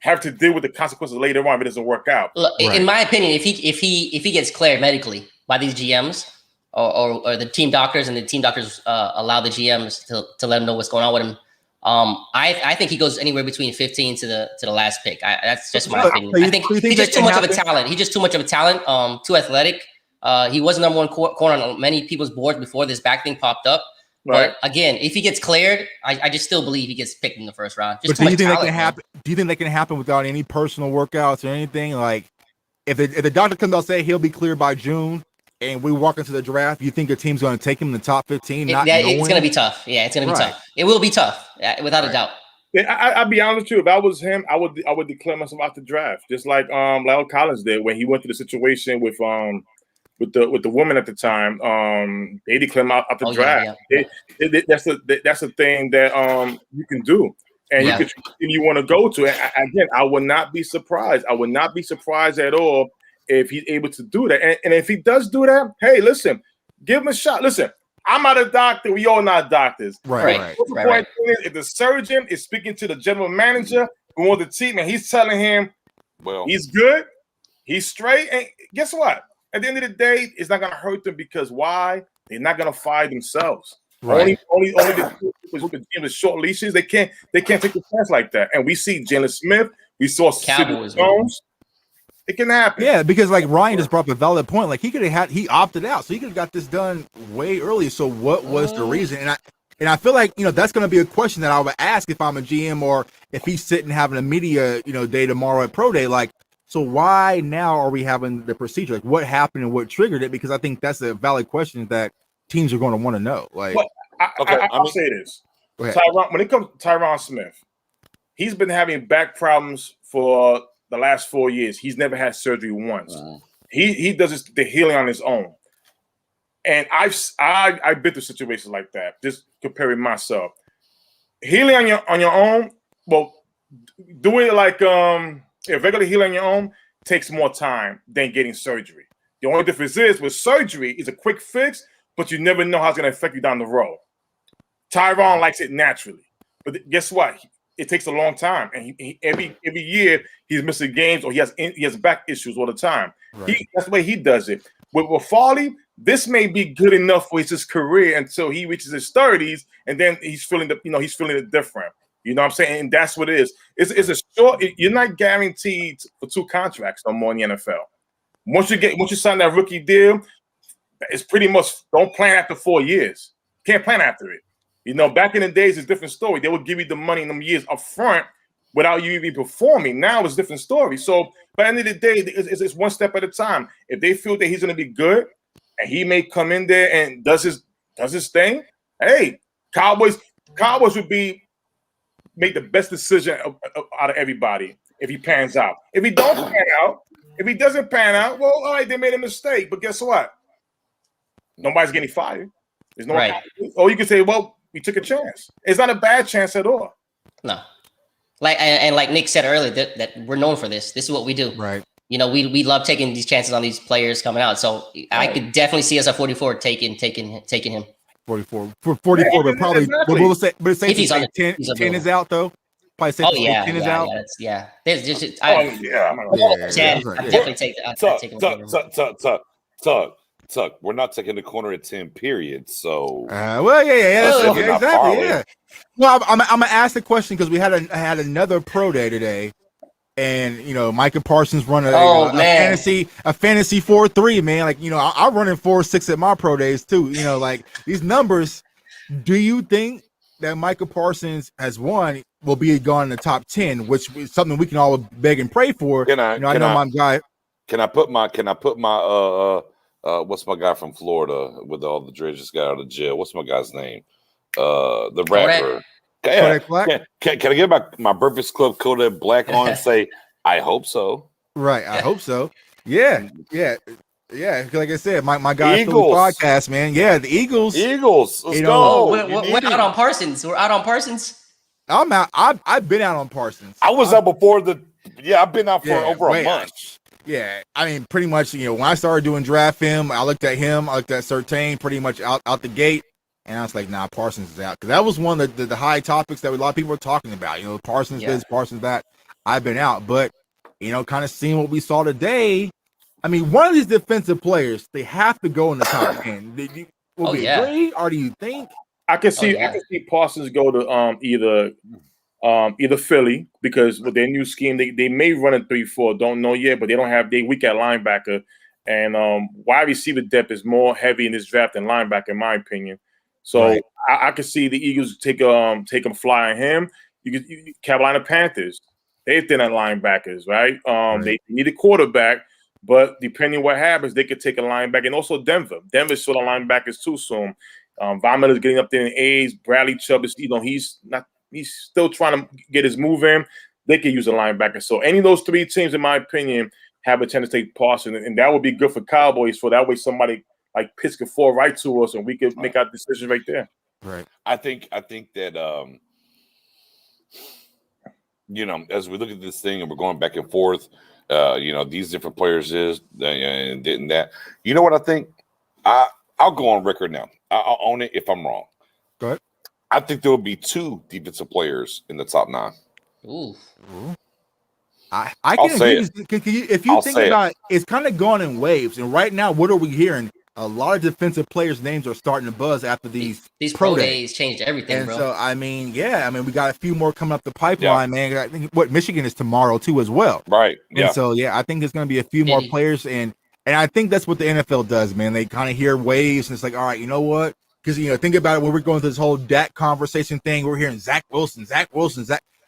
have to deal with the consequences later on if it doesn't work out. Look, in my opinion, if he gets cleared medically by these GMs or the team doctors, and the team doctors allow the GMs to let him know what's going on with him, I think he goes anywhere between 15 to the last pick. That's just my opinion. I think he's just too much of a talent. He's just too much of a talent. Too athletic. He was the number one corner on many people's boards before this back thing popped up. Right. But again, if he gets cleared, I just still believe he gets picked in the first round. Just but do you think that can happen? Do you think that can happen without any personal workouts or anything? Like, if the doctor comes out and say he'll be cleared by June, and we walk into the draft, you think your team's going to take him in the top 15? It's going to be tough. Yeah, it's going to be tough. It will be tough, without a doubt. Yeah, I'll be honest with you. If I was him, I would declare myself out the draft, just like Lyle Collins did when he went through the situation with the woman at the time. They declared him out the draft. Yeah. That's the thing that you can do, and you can you want to go to. And again, I would not be surprised. I would not be surprised at all if he's able to do that. And if he does do that, hey, listen, give him a shot. Listen, I'm not a doctor. We all not doctors. Right. If the surgeon is speaking to the general manager, who owns the team, and he's telling him, well, he's good, he's straight, and guess what? At the end of the day, it's not going to hurt them because why? They're not going to fire themselves. Right. Only the team with short leashes, they can't take a chance like that. And we see Jalen Smith, we saw Cowboys, Sidney Jones. It can happen. Yeah, because like Ryan just brought up a valid point. Like he opted out, so he could have got this done way earlier. So what was the reason? And I feel like that's going to be a question that I would ask if I'm a GM or if he's sitting having a media day tomorrow at Pro Day. Like, so why now are we having the procedure? Like, what happened and what triggered it? Because I think that's a valid question that teams are going to want to know. Like, I'll say this: when it comes to Tyron Smith, he's been having back problems for the last 4 years. He's never had surgery once. He does the healing on his own. And I've been through situations like that. Just comparing myself, healing on your own. Well, doing it like regular healing on your own takes more time than getting surgery. The only difference is with surgery is a quick fix, but you never know how it's going to affect you down the road. Tyron likes it naturally, but guess what? It takes a long time, and he every year he's missing games or he has back issues all the time. Right. That's the way he does it. With Farley, this may be good enough for his career until he reaches his 30s, and then he's feeling it different. You know what I'm saying? And that's what it is. It's a short. You're not guaranteed for 2 contracts no more in the NFL. Once you sign that rookie deal, it's pretty much don't plan after 4 years. Can't plan after it. Back in the days, it's a different story. They would give you the money in them years up front without you even performing. Now it's a different story. So by the end of the day, it's one step at a time. If they feel that he's going to be good and he may come in there and does his thing, hey, Cowboys would make the best decision out of everybody if he pans out. If he doesn't pan out, well, all right, they made a mistake. But guess what? Nobody's getting fired. There's no right. Or you can say, well, we took a chance. It's not a bad chance at all. No. Like Nick said earlier, that we're known for this. This is what we do. Right. We love taking these chances on these players coming out. So I could definitely see us at 44 taking him. 44 for 44, but probably exactly. We'll say, but say he's on 10 is out though. Probably say 10 is out. Yeah. There's just definitely take that. Tuck, we're not taking the corner at 10, period. So, exactly. Yeah. Well, I'm gonna ask the question because we had another pro day today, and Micah Parsons run a fantasy 4.3, man. Like I'm running 4.6 at my pro days too. Like these numbers. Do you think that Micah Parsons has won will be gone in the top 10, which is something we can all beg and pray for? I know my guy. Can I put my what's my guy from Florida with all the dreads just got out of jail? What's my guy's name? The rapper. Kodak Black? Can I get my Breakfast Club Kodak Black on and say, I hope so? Right. I hope so. Yeah. Like I said, my guy Philly podcast, man. Yeah, the Eagles. Let's go. We're out on Parsons. We're out on Parsons. I'm out. I've been out on Parsons. I was out before I've been out for over a month. Yeah, I mean, pretty much, when I started doing draft film, I looked at him, I looked at Surtain pretty much out the gate, and I was like, nah, Parsons is out. Because that was one of the high topics that a lot of people were talking about. Parsons this, Parsons that. I've been out. But, kind of seeing what we saw today, I mean, one of these defensive players, they have to go in the top 10. Will be agree, or do you think? I can see Parsons go to either Philly, because with their new scheme, they may run a 3-4, don't know yet, but they weak at linebacker, and wide receiver depth is more heavy in this draft than linebacker, in my opinion. So right. I could see the Eagles take them fly on him. Carolina Panthers, they're thin at linebackers, right? They need a quarterback, but depending on what happens, they could take a linebacker, and also Denver's sort of linebackers too soon. Vomit is getting up there in age. Bradley Chubb is, he's still trying to get his move in. They could use a linebacker. So any of those 3 teams, in my opinion, have a chance to take Parsons, and that would be good for Cowboys. For that way, somebody like Pitts could fall right to us, and we could make our decision right there. Right. I think that as we look at this thing and we're going back and forth, these different players and that. You know what I think? I'll go on record now. I'll own it if I'm wrong. Go ahead. I think there will be 2 defensive players in the top 9. Ooh. I I'll can say agree. If you think about it, it's kind of gone in waves. And right now, what are we hearing? A lot of defensive players' names are starting to buzz after these pro days changed everything, and bro. so, I mean, we got a few more coming up the pipeline, man. I think Michigan is tomorrow too as well. Right. Yeah. And so, I think there's going to be a few more players. And I think that's what the NFL does, man. They kind of hear waves and it's like, all right, you know what? Because, think about it when we're going through this whole Dak conversation thing. We're hearing Zach Wilson,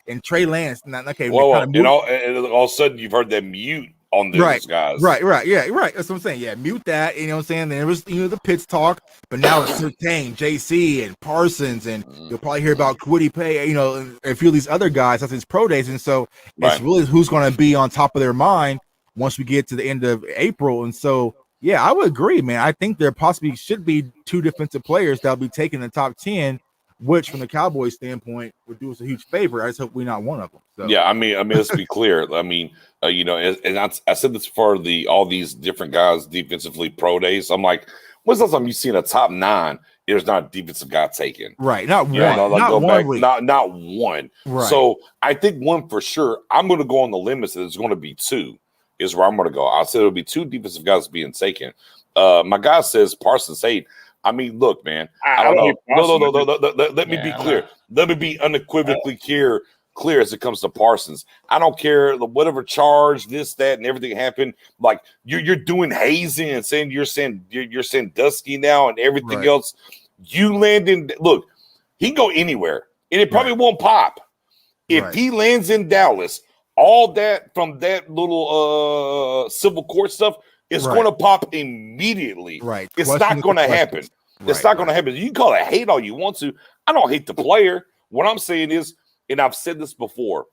and Trey Lance. Okay. And all of a sudden you've heard them mute on those guys. Right. Yeah, right. That's what I'm saying. Yeah, mute that. You know what I'm saying? Then there was, the Pitts talk, but now it's Surtain, JC, and Parsons, and you'll probably hear about Kwity Paye, and a few of these other guys. That's his pro days. And so it's really who's going to be on top of their mind once we get to the end of April. And so, I would agree, man. I think there possibly should be 2 defensive players that'll be taken in the top 10, which from the Cowboys standpoint would do us a huge favor. I just hope we're not one of them. So. Yeah, I mean, let's be clear. I mean, and I said this for all these different guys defensively pro days. I'm like, when's the last time you seen a top 9? There's not a defensive guy taken. Right. Not one. Not one. Right. So I think one for sure. I'm going to go on the limits that it's going to be 2 is where I'm going to go. I said it'll be 2 defensive guys being taken. My guy says Parsons 8. I mean, look, man. I don't know. No. Let me be clear. Let me be unequivocally clear as it comes to Parsons. I don't care whatever charge, this, that, and everything happened. Like you're doing hazing and saying you're Sandusky now and everything else. You land in. Look, he can go anywhere, and it probably won't pop. If he lands in Dallas, all that from that little civil court stuff is going to pop immediately. Right. It's not going to happen. It's not going to happen. You can call it hate all you want to. I don't hate the player. What I'm saying is, and I've said this before,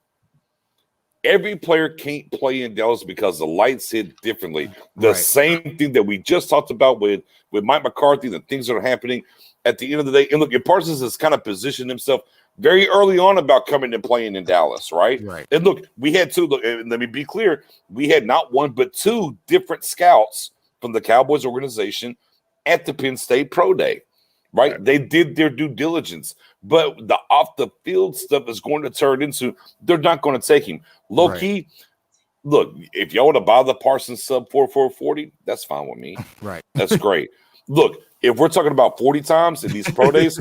every player can't play in Dallas because the lights hit differently. The same thing that we just talked about with Mike McCarthy, the things that are happening at the end of the day. And look, Parsons has kind of positioned himself very early on about coming and playing in Dallas, right? And look, we had 2. Look, and let me be clear. We had not 1, but 2 different scouts from the Cowboys organization at the Penn State Pro Day, right? They did their due diligence, but the off the field stuff is going to turn into they're not going to take him. Low key, look, if y'all want to buy the Parsons sub 4.40, that's fine with me. That's great. Look, if we're talking about 40 times in these pro days,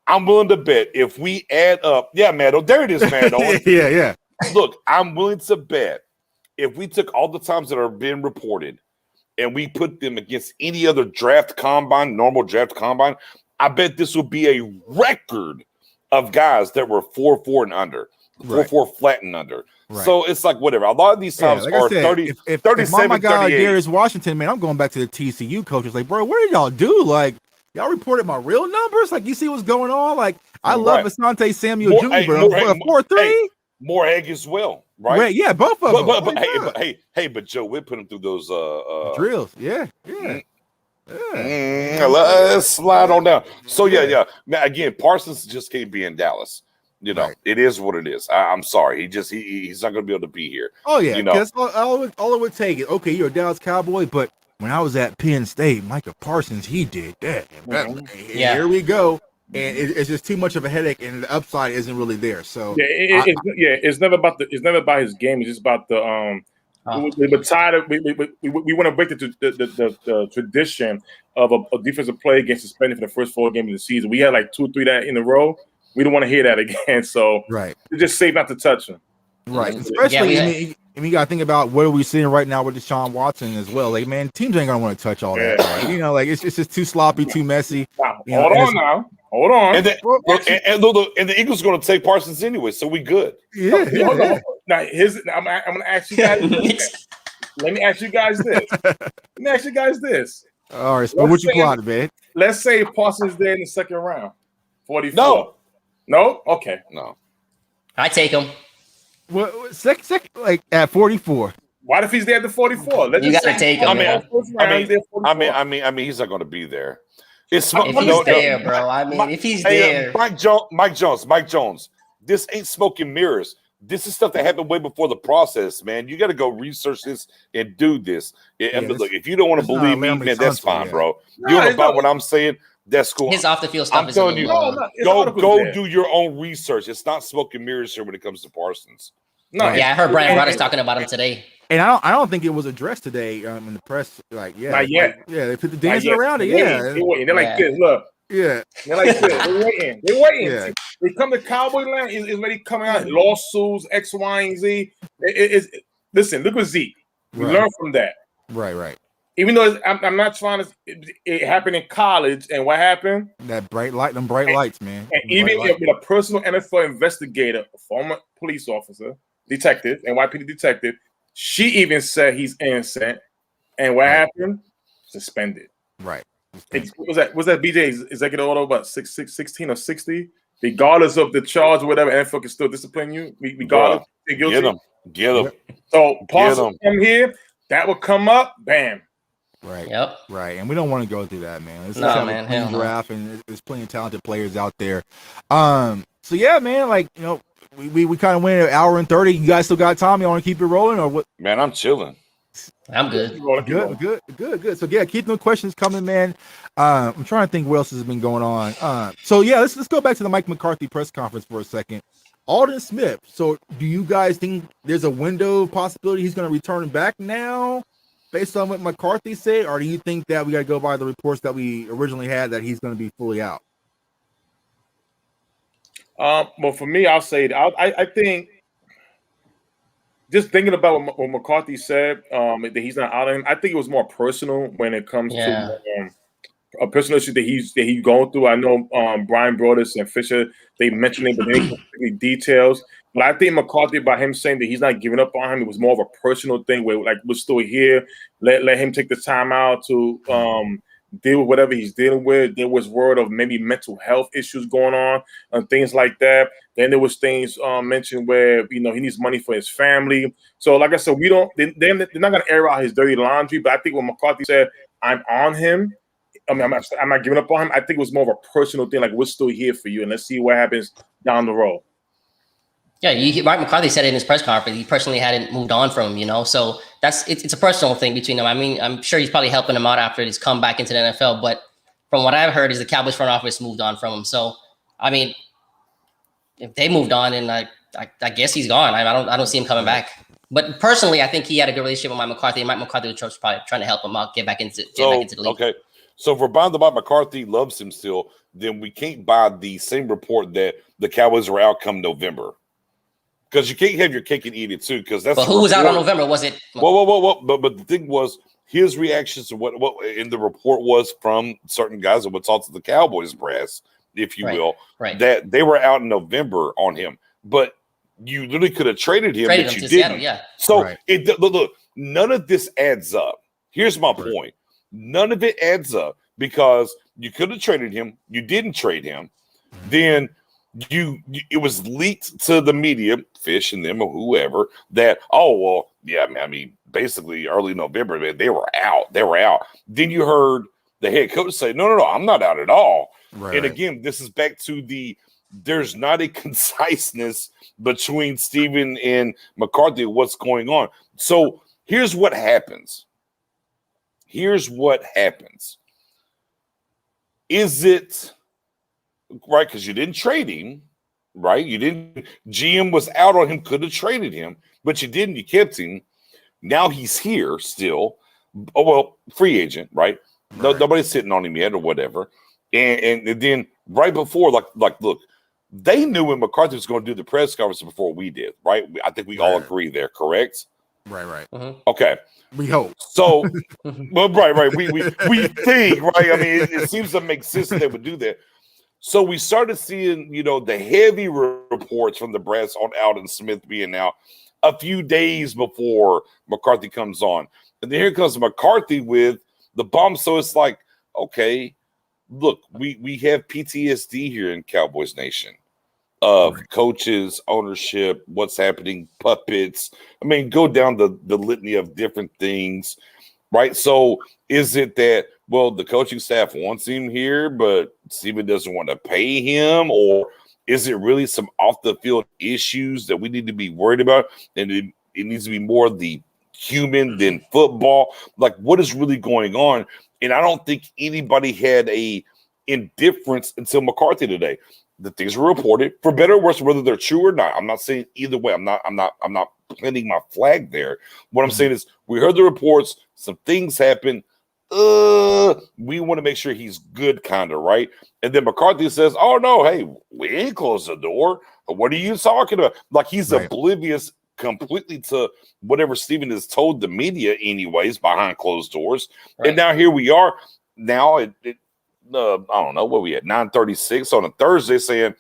I'm willing to bet if we add up, Mando, there it is, Mando. yeah. Look, I'm willing to bet if we took all the times that are being reported and we put them against any other normal draft combine, I bet this will be a record of guys that were 4.4 and under, 4.4 flat and under. So it's like whatever. A lot of these times are 30, if 37, my guy 38. Darius Washington, man, I'm going back to the TCU coaches. Like, bro, what did y'all do? Like, y'all reported my real numbers? Like, you see what's going on? Like, I love Asante Samuel Jr., bro. 4.3. More egg as well, right? Yeah, both of them. But Joe, we put him through those drills. Yeah. Let's slide on down. So yeah. Now, again, Parsons just can't be in Dallas. It is what it is. I'm sorry. He's not going to be able to be here. Oh yeah, that's all it would take. Okay, you're a Dallas Cowboy, but when I was at Penn State, Micah Parsons, he did that. Here we go. And it's just too much of a headache, and the upside isn't really there. So it's never about his game. It's just about the we're tired of we want to break the tradition of a defensive play against suspended for the first 4 games of the season. We had like 2 or 3 that in a row. We don't want to hear that again. So it's just safe not to touch him. Right, especially you got to think about what are we seeing right now with Deshaun Watson as well. Like, man, teams ain't gonna want to touch all that. Right? Like it's just too sloppy, too messy. Hold on. And the Eagles are going to take Parsons anyway, so we good. Yeah. Now, I'm going to ask you guys. Let me ask you guys this. All right, so what you plotted, man? Let's say Parsons there in the second round, 44. No. Okay. No. I take him. What? Second, like at 44. What if he's there at the 44? You gotta take him. I mean, he's not going to be there. If he's there, bro. I mean, if he's there, Mike Jones. This ain't smoke and mirrors. This is stuff that happened way before the process, man. You got to go research this and do this. Look, if you don't want to believe me, man, that's fine, bro. You want to buy what I'm saying? That's cool. His off the field stuff I'm is telling you, go do your own research. It's not smoke and mirrors here when it comes to Parsons. No, yeah, I heard Brian Brothers talking about him today. And I don't think it was addressed today in the press. Like, yeah, not yet. they put the dancing around it. They're waiting. They're like this. Look. Yeah. They're like this. They're waiting. They're waiting. Yeah. They come to Cowboy land. Is ready coming out. Lawsuits, X, Y, and Z. Listen, look at Zeke. We learn from that. Right. Even though I'm not trying to. It happened in college, and what happened? That bright lights, man. And even with a personal NFL investigator, a former police officer, detective, NYPD detective, she even said he's innocent. And what happened? Suspended. Right. Was that BJ's executive order about 16 or 60? Regardless of the charge or whatever, NFL can still discipline you. Regardless, you're guilty. Get them. So Parsons come here, that will come up, bam. Right. Yep. Right. And we don't want to go through that, man. It's No, man. Hell no. draft, and there's plenty of talented players out there. So yeah, man, like, you know, we kind of went an hour and 30. You guys still got time? You want to keep it rolling or what? Man, I'm chilling. I'm good. Good. So yeah, keep the questions coming, man. I'm trying to think what else has been going on. So yeah, let's go back to the Mike McCarthy press conference for a second. Alden Smith. So do you guys think there's a window of possibility he's going to return back now based on what McCarthy said? Or do you think that we got to go by the reports that we originally had that he's going to be fully out? Well, for me, I'll say I think just thinking about what McCarthy said, that he's not out of him, I think it was more personal when it comes to a personal issue that he's going through. I know Brian Broaddus and Fisher, they mentioned it, but they didn't details. But I think McCarthy, by him saying that he's not giving up on him, it was more of a personal thing where, like, we're still here. Let him take the time out to deal with whatever he's dealing with. There was word of maybe mental health issues going on and things like that. Then there was things mentioned where, you know, he needs money for his family. So, like I said, they're not going to air out his dirty laundry. But I think when McCarthy said, I'm on him, I mean, I'm not giving up on him, I think it was more of a personal thing, like, we're still here for you, and let's see what happens down the road. Yeah, Mike McCarthy said it in his press conference. He personally hadn't moved on from him, you know. So it's a personal thing between them. I mean, I'm sure he's probably helping him out after he's come back into the NFL. But from what I've heard, is the Cowboys front office moved on from him. So I mean, if they moved on, and I guess he's gone. I don't see him coming back. But personally, I think he had a good relationship with Mike McCarthy. And Mike McCarthy was probably trying to help him out, get back into the league. Okay. So if we're buying the Mike McCarthy loves him still, then we can't buy the same report that the Cowboys are out come November. Because you can't have your cake and eat it too. Because that's. But who was out on November? Was it? Whoa. But the thing was, his reactions to what in the report was from certain guys that would talk to the Cowboys brass, if you will, that they were out in November on him. But you literally could have traded him, but you didn't. Seattle, yeah. So look, none of this adds up. Here's my point. None of it adds up because you could have traded him. You didn't trade him. Then it was leaked to the media, Fish and them or whoever, that, I mean, basically early November, man, they were out. Then you heard the head coach say, no, I'm not out at all. Right. And again, this is back to there's not a conciseness between Steven and McCarthy of what's going on. So here's what happens. Is it right? Because you didn't trade him, right? GM was out on him, could have traded him, but you didn't. You kept him. Now he's here still. Oh, well, free agent, right? Nobody's sitting on him yet or whatever. And then right before, like, look, they knew when McCarthy was going to do the press conference before we did, right? I think we all agree there, correct? Right. Mm-hmm. Okay. We hope. So, well, right. We think, right? I mean, it seems to make sense that they would do that. So we started seeing, the heavy reports from the brass on Alden Smith being out a few days before McCarthy comes on. And then here comes McCarthy with the bomb. So it's like, okay, look, we have PTSD here in Cowboys Nation of coaches, ownership, what's happening, puppets. I mean, go down the litany of different things, right? So is it that, well, the coaching staff wants him here, but Steven doesn't want to pay him? Or is it really some off-the-field issues that we need to be worried about? And it needs to be more the human than football? Like, what is really going on? And I don't think anybody had a indifference until McCarthy today. The things were reported, for better or worse, whether they're true or not. I'm not saying either way. I'm not planting my flag there. What I'm saying is, we heard the reports. Some things happened. We want to make sure he's good, kind of, right? And then McCarthy says, "Oh no, hey, we ain't closed the door. What are you talking about?" Like he's oblivious completely to whatever Stephen has told the media, anyways, behind closed doors. Right. And now here we are. Now I don't know what we at 9:36 on a Thursday, saying,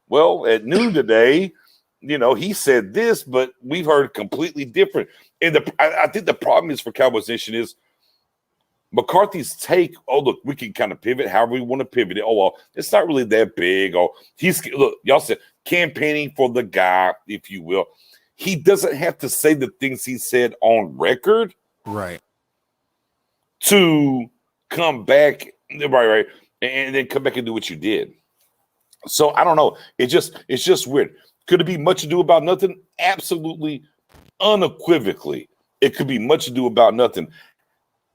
well, at noon today, he said this, but we've heard completely different. And I think the problem is for Cowboys Nation is McCarthy's take. Oh, look, we can kind of pivot however we want to pivot it. Oh, well, it's not really that big. Oh, y'all said campaigning for the guy, if you will. He doesn't have to say the things he said on record, right? To come back, right, and then come back and do what you did. So I don't know. It's just weird. Could it be much ado about nothing? Absolutely, unequivocally, it could be much ado about nothing.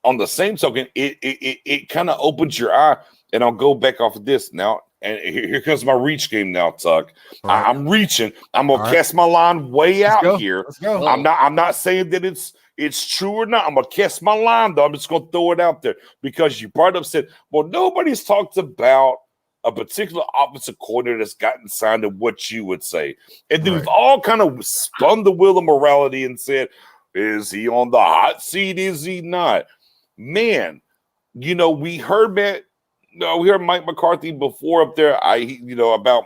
On the same token, it kind of opens your eye, and I'll go back off of this now. And here comes my reach game now, Tuck. Right. I'm reaching. I'm gonna cast my line way out here. Let's go. I'm not saying that it's true or not. I'm gonna cast my line though. I'm just gonna throw it out there because you brought up said, well, nobody's talked about a particular offensive coordinator that's gotten signed and what you would say. And then we've all kind of spun the wheel of morality and said, is he on the hot seat? Is he not? Man, we heard Mike McCarthy before up there, about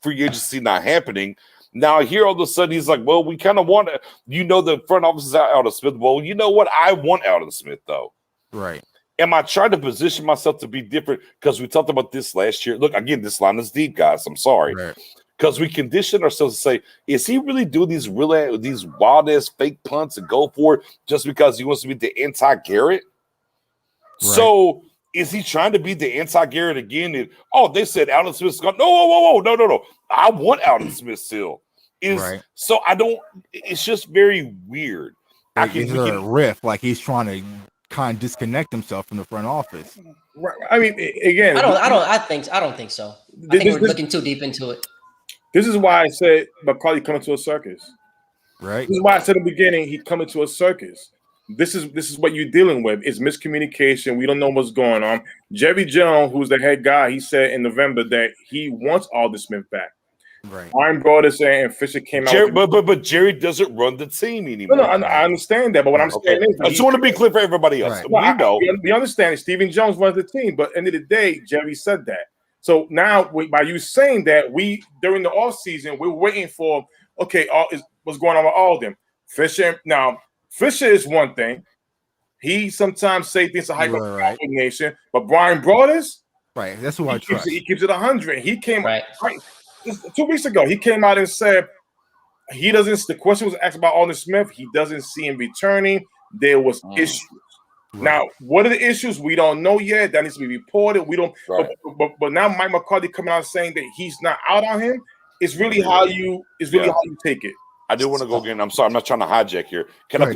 free agency not happening. Now here all of a sudden he's like, well, we kind of want to, the front office is out of Smith. Well, you know what? I want out of Smith though. Right. Am I trying to position myself to be different? Because we talked about this last year. Look, again, this line is deep, guys. I'm sorry. Because we condition ourselves to say, is he really doing these wild ass fake punts and go for it just because he wants to be the anti-Garrett? Right. So is he trying to be the anti-Garrett again? And, they said Allen Smith's gone. No. I want Allen Smith still. So I don't. It's just very weird. Like we can riff, like he's trying to kind of disconnect himself from the front office. Right. I mean, again, I don't think so. I think we're looking too deep into it. This is why I said McCarthy coming to a circus. Right. This is why I said in the beginning he's coming to a circus. This is what you're dealing with. It's miscommunication. We don't know what's going on. Jerry Jones, who's the head guy, he said in November that he wants Alden Smith back. Right. Brian Broaddus and Fisher came out. But Jerry doesn't run the team anymore. No, I understand that. But what I'm saying is, I just want to be clear for everybody else. Right. We understand that Stephen Jones runs the team, but at the end of the day, Jerry said that. So now, by you saying that, during the offseason, we're waiting for what's going on with Alden. Fisher is one thing. He sometimes say things to hype up coordination, but Brian Broaddus, right? That's who I trust. He keeps it 100. He came 2 weeks ago. He came out and said he doesn't. The question was asked about Alden Smith. He doesn't see him returning. There was issues. Right. Now, what are the issues? We don't know yet. That needs to be reported. We don't. Right. But now Mike McCarthy coming out saying that he's not out on him. It's really how you take it. I do want to go again. I'm sorry, I'm not trying to hijack here. Can you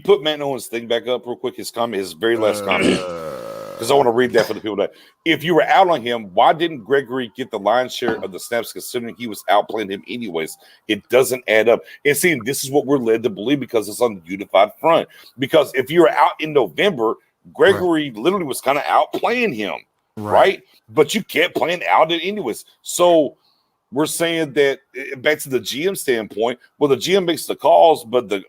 put Matt Owens' thing back up real quick? His very last comment, because I want to read that for the people that if you were out on him, why didn't Gregory get the lion's share of the snaps? Considering he was outplaying him anyways, it doesn't add up. And see, this is what we're led to believe because it's on the unified front. Because if you were out in November, Gregory literally was kind of outplaying him, right? But you kept playing out it anyways, so. We're saying that back to the GM standpoint. Well, the GM makes the calls, but the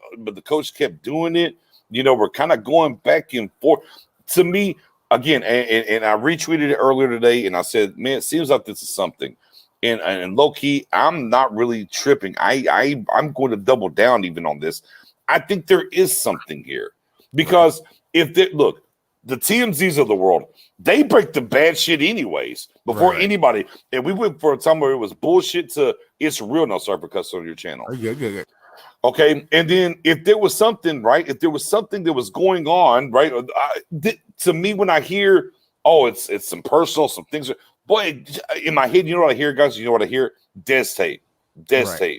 coach kept doing it. We're kind of going back and forth. To me, again, and I retweeted it earlier today, and I said, man, it seems like this is something. And low key, I'm not really tripping. I'm going to double down even on this. I think there is something here because the TMZs of the world, they break the bad shit anyways before anybody. And we went for a time where it was bullshit to it's real. No, sorry for cussing on your channel. Good. Okay. And then if there was something, if there was something that was going on, to me, when I hear, it's some personal, some things, boy, in my head, you know what I hear, guys? You know what I hear? Des tape. This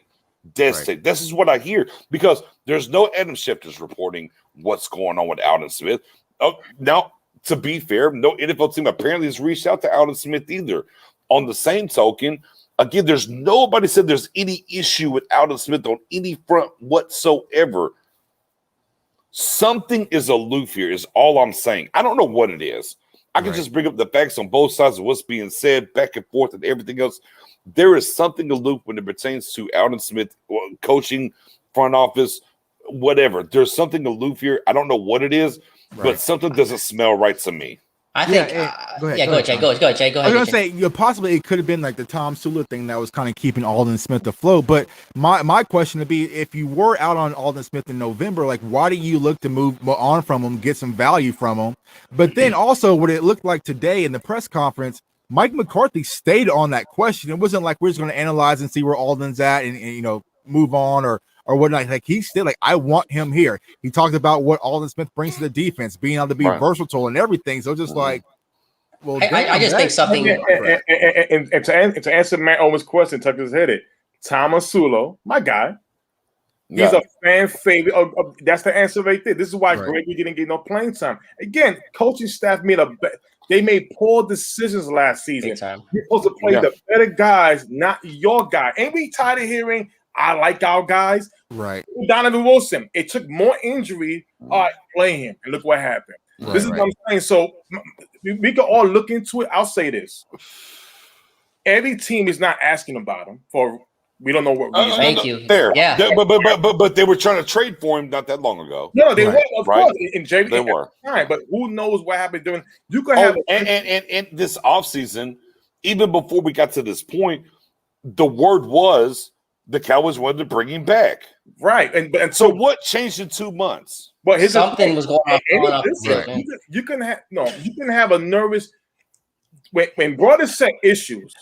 is what I hear because there's no Adam Schefter's reporting what's going on with Alden Smith. Oh, now to be fair, no NFL team apparently has reached out to Alden Smith either. On the same token, again, there's nobody said there's any issue with Alden Smith on any front whatsoever. Something is aloof here is all I'm saying. I don't know what it is. I can just bring up the facts on both sides of what's being said back and forth and everything else. There is something aloof when it pertains to Alden Smith, coaching, front office, whatever. There's something aloof here. I don't know what it is, but something doesn't smell right to me. I think. Go ahead, Jay. Go ahead, Jay. I was gonna say, possibly it could have been like the Tom Sula thing that was kind of keeping Alden Smith afloat. But my question would be, if you were out on Alden Smith in November, like, why do you look to move on from him, get some value from him? But then also, what it looked like today in the press conference, Mike McCarthy stayed on that question. It wasn't like we're just going to analyze and see where Alden's at and move on or whatnot. Like, he still like, I want him here. He talked about what Alden Smith brings to the defense, being able to be versatile and everything. So just like, well, I just think something. And to answer Matt Owen's question, Tucker's hit it. Thomas Sulo, my guy. He's a fan favorite. That's the answer right there. This is why Greggy didn't get no playing time. Again, coaching staff made poor decisions last season. You're supposed to play the better guys, not your guy. Ain't we tired of hearing, I like our guys? Right. Donovan Wilson, it took more injury. All right, play him. And look what happened. This is what I'm saying. So we can all look into it. I'll say this. Every team is not asking about him for we don't know what reason. Thank you. Fair. Yeah. But they were trying to trade for him not that long ago. No, they were, of course. In JV, they were. Time, but who knows what happened during you could have and this offseason, even before we got to this point, the word was the Cowboys wanted to bring him back. Right. And so what changed in 2 months? But something was going on. You can have a nervous when brothers say issues.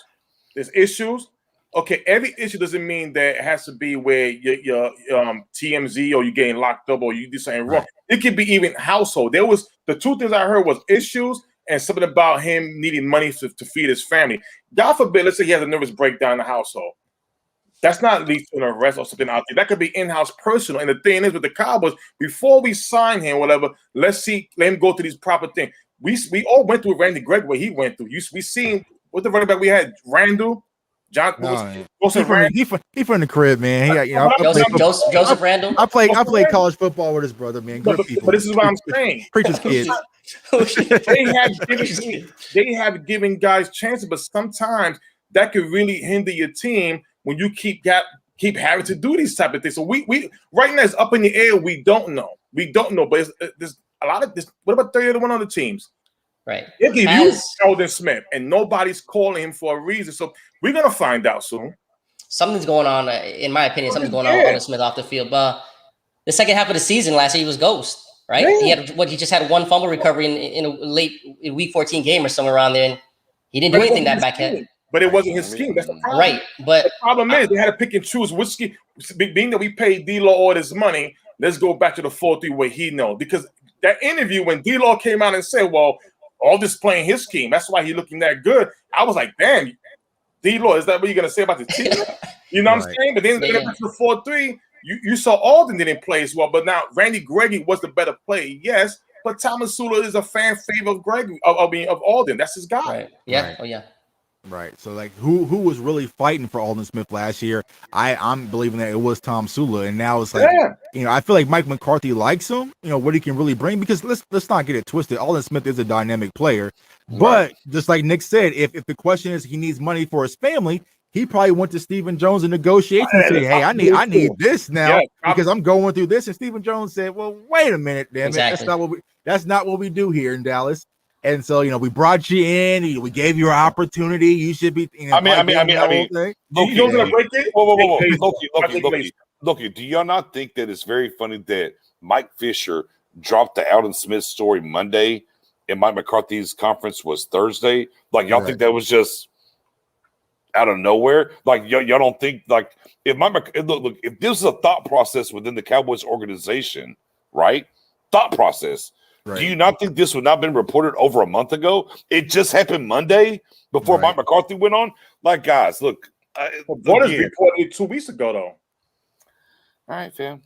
There's issues. Okay, every issue doesn't mean that it has to be where your TMZ or you're getting locked up or you do something wrong. It could be even household. There was the two things I heard was issues and something about him needing money to feed his family. God forbid, let's say he has a nervous breakdown in the household. That's not lead to an arrest or something out there. That could be in-house personal. And the thing is with the Cowboys, before we sign him, whatever, let him go through these proper things. We all went through Randy Gregg what he went through. We seen what the running back we had, Randall. John, he from the crib, man. Joseph Randall. I played college football with his brother, man. But this is what I'm saying. Preacher's kids. they have given guys chances, but sometimes that could really hinder your team when you keep having to do these type of things. So we right now it's up in the air. We don't know. But there's a lot of this. What about 30 other other teams? Right. They can use Alden Smith, and nobody's calling him for a reason. So we're gonna find out soon. Something's going on, in my opinion. Something's going on with Alden Smith off the field. But the second half of the season last year, he was ghost. Right. Yeah. He just had one fumble recovery in a late week 14 game or somewhere around there, and he didn't do anything that back end. But it wasn't his scheme. That's the problem. Right. But the problem is they had to pick and choose which scheme. Being that we paid D-Law all this money, let's go back to the 4-3 where he knows. Because that interview when D-Law came out and said, well, all this playing his scheme, that's why he's looking that good. I was like, damn, D-Law, is that what you're going to say about the team? You know what I'm saying? But then back to the 4-3, you saw Alden didn't play as well. But now Randy Greggy was the better player, yes. But Thomas Sula is a fan favorite of Greggy, of Alden. That's his guy. Right. Yeah. Right. Oh, yeah. Right. So like who was really fighting for Alden Smith last year? I'm believing that it was Tom Sula, and now it's like I feel like Mike McCarthy likes him, what he can really bring, because let's not get it twisted. Alden Smith is a dynamic player, but just like Nick said, if the question is he needs money for his family, he probably went to Stephen Jones in negotiation and said, hey, I need this now because I'm going through this. And Stephen Jones said, well, wait a minute, damn it. That's not what we do here in Dallas. And so, we brought you in. We gave you an opportunity. You should be. Loki, do y'all not think that it's very funny that Mike Fisher dropped the Alden Smith story Monday and Mike McCarthy's conference was Thursday? Like, y'all think that was just out of nowhere? Like, y'all don't think, like, if this is a thought process within the Cowboys organization, right? Thought process. Right. Do you not think this would not have been reported over a month ago? It just happened Monday before Mike McCarthy went on. Like, guys, look. What is reported 2 weeks ago, though? All right, fam.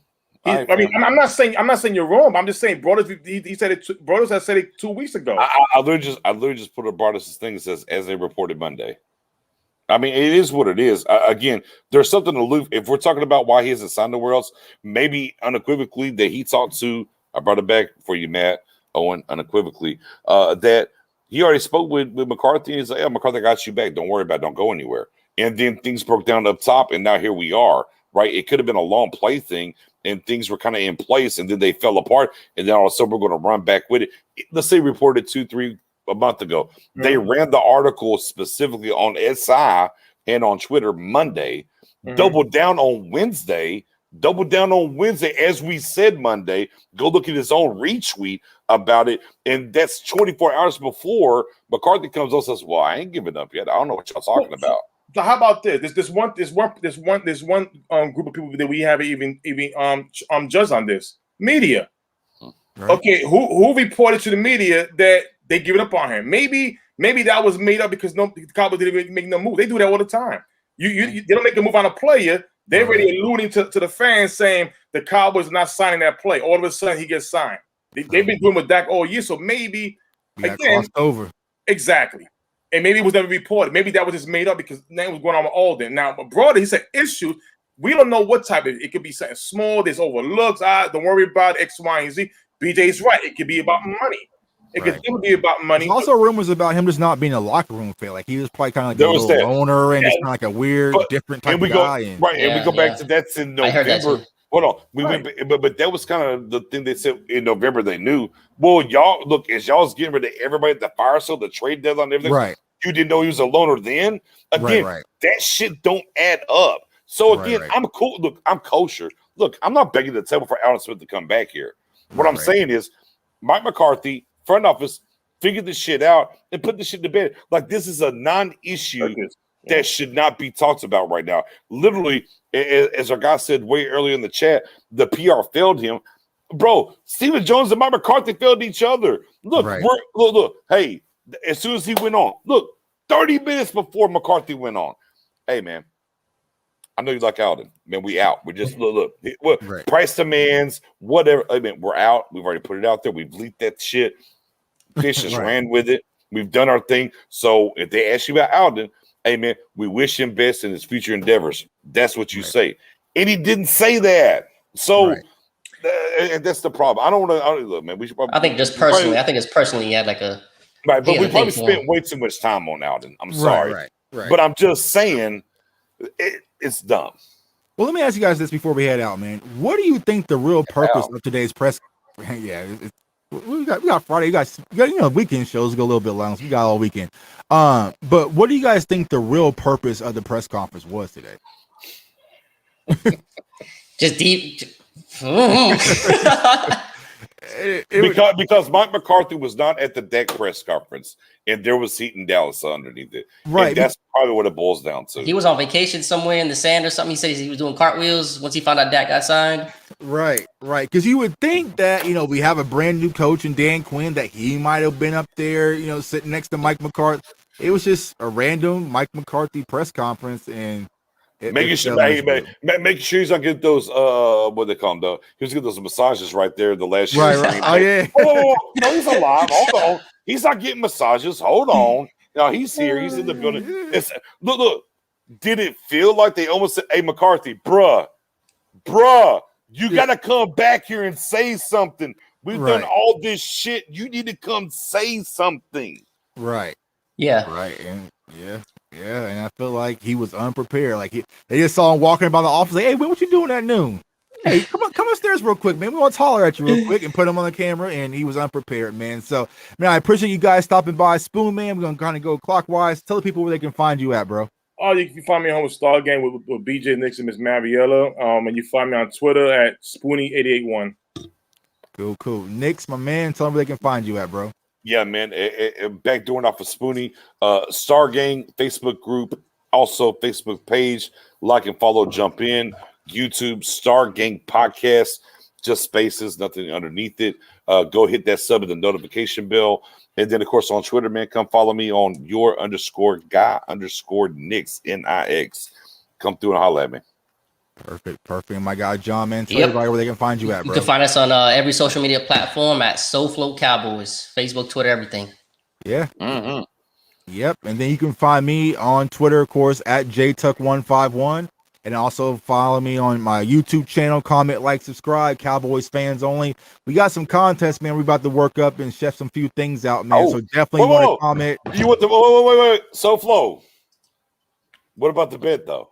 I'm not saying you're wrong. But I'm just saying Brothers. He said it. Brothers has said it 2 weeks ago. I literally just put a Brothers' thing that says as they reported Monday. I mean, it is what it is. Again, there's something aloof. If we're talking about why he hasn't signed nowhere else, maybe unequivocally that he talked to. I brought it back for you, Matt Owen. Unequivocally, that he already spoke with McCarthy. And he's like, "Yeah, McCarthy got you back. Don't worry about it. Don't go anywhere." And then things broke down up top, and now here we are. Right? It could have been a long play thing, and things were kind of in place, and then they fell apart, and then all of a sudden we're going to run back with it. Let's say reported 2-3 a month ago. Mm-hmm. They ran the article specifically on SI and on Twitter Monday, doubled down on Wednesday, as we said Monday. Go look at his own retweet about it, and that's 24 hours before McCarthy comes on and says, "Well, I ain't giving up yet. I don't know what y'all talking about." So how about this? There's one group of people that we haven't even judged on this media. Right. Okay, who reported to the media that they giving up on him? Maybe that was made up because the Cowboys didn't make no move. They do that all the time. They don't make a move on a player. They're already alluding to the fans saying the Cowboys are not signing that play. All of a sudden he gets signed. They've been doing with Dak all year, so maybe again crossed over. Exactly. And maybe it was never reported. Maybe that was just made up because nothing was going on with Alden. Now, my brother, he said issues. We don't know what type of it could be something small. There's overlooks. Don't worry about X, Y, and Z. BJ's right. It could be about money. It could still be about money. There's also rumors about him just not being a locker room feel. Like he was probably kind of like a little loner and just kind of like a weird, different type of guy. And we go back to that's in November. Hold on. But that was kind of the thing they said in November. They knew. Well, y'all look, as y'all's getting rid of everybody at the fire sale, the trade deadline, and everything. Right. You didn't know he was a loner then. Again, that shit don't add up. So again, I'm cool. Look, I'm kosher. Look, I'm not begging the table for Allen Smith to come back here. What I'm saying is, Mike McCarthy, front office, figure this shit out and put this shit to bed. Like this is a non-issue that should not be talked about right now. Literally, as our guy said way earlier in the chat, the PR failed him. Bro, Stephen Jones and Mike McCarthy failed each other. Look, look. Hey, as soon as he went on, look, 30 minutes before McCarthy went on. Hey, man, I know you like Alden. Man, we out. We just look. Price demands, whatever. I mean, we're out. We've already put it out there. We've leaked that shit. Fish just ran with it. We've done our thing. So if they ask you about Alden, hey, man, we wish him best in his future endeavors. That's what you say. And he didn't say that. So and that's the problem. I don't want to look, man. We should probably, I think just personally, I think it's personally he had like a but we probably spent way too much time on Alden. I'm sorry. But I'm just saying it's dumb. Well, let me ask you guys this before we head out, man. What do you think the real purpose of today's press? We got Friday. You got weekend shows go a little bit long. So we got all weekend. But what do you guys think the real purpose of the press conference was today? Just deep. Because Mike McCarthy was not at the Dak press conference, and there was heat in Dallas underneath it. Right, and that's probably what it boils down to. He was on vacation somewhere in the sand or something. He said he was doing cartwheels once he found out Dak got signed. Right. Because you would think that we have a brand new coach in Dan Quinn that he might have been up there, sitting next to Mike McCarthy. It was just a random Mike McCarthy press conference, and making sure he's not getting those what they call them though. He was getting those massages right there the last year. Right. Oh yeah. No, he's alive. Hold on. He's not getting massages. Hold on. No, he's here. He's in the building. Look. Did it feel like they almost said, "Hey, McCarthy, bruh, you gotta come back here and say something. We've done all this shit. You need to come say something." Right. Yeah. Right. And and I feel like he was unprepared. Like they just saw him walking by the office. Like, hey, what you doing at noon? Hey, come upstairs real quick, man. We want to holler at you real quick, and put him on the camera. And he was unprepared, man. So, man, I appreciate you guys stopping by. Spoon, man, we're gonna kind of go clockwise. Tell the people where they can find you at, bro. Oh, you can find me on Star Game with BJ Nix and Miss Mariella. And you find me on Twitter at Spoonie881. Cool. Nix, my man, tell them where they can find you at, bro. Yeah, man. Back doing off of Spoonie. Star Gang Facebook group, also Facebook page. Like and follow, jump in. YouTube, Star Gang Podcast. Just spaces, nothing underneath it. Go hit that sub and the notification bell. And then, of course, on Twitter, man, come follow me on _guy_Nix, Nix. Come through and holler at me. Perfect. And my guy John, man, tell Yep. everybody where they can find you at, You bro. can find us on every social media platform at SoFlo Cowboys, Facebook, Twitter, everything. Yeah. Mm-hmm. Yep. And then you can find me on Twitter, of course, at JTuck151. And also follow me on my YouTube channel. Comment, like, subscribe. Cowboys fans only. We got some contests, man. We're about to work up and chef some few things out, man. Oh, so definitely want to comment. You want the wait. SoFlo. What about the bid though?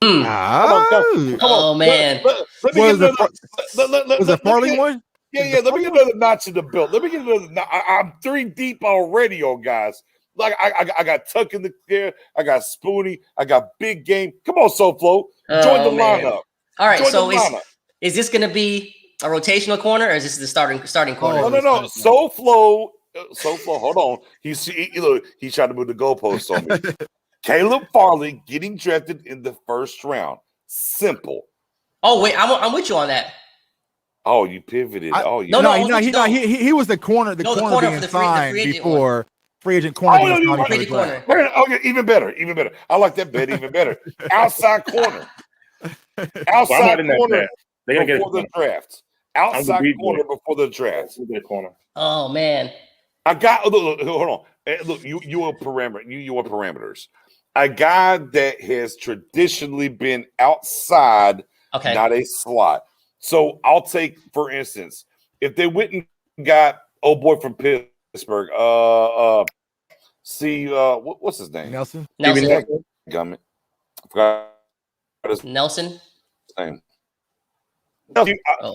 Come on. Oh man. Let me get another. Was the Farley one? Yeah. Let me get another notch in the belt. Let me get another. I'm 3 deep already, guys. Like I got Tuck in the there. I got Spoonie. I got Big Game. Come on, SoFlo. Join the lineup. All right. So is this going to be a rotational corner, or is this the starting corner? No. SoFlo. Hold on. He's trying to move the goalposts on me. Caleb Farley getting drafted in the first round. Simple. Oh wait, I'm with you on that. Oh, you pivoted. He was the corner. The corner being signed before free agent corner. Okay, even better. I like that bet even better. Outside corner. Outside corner before the draft. Outside corner before the draft. Oh man. I got hold on. Look, you are parameters. A guy that has traditionally been outside, not a slot. So I'll take, for instance, if they went and got old boy from Pittsburgh, what's his name? Nelson. Gummit. I forgot his Nelson. name.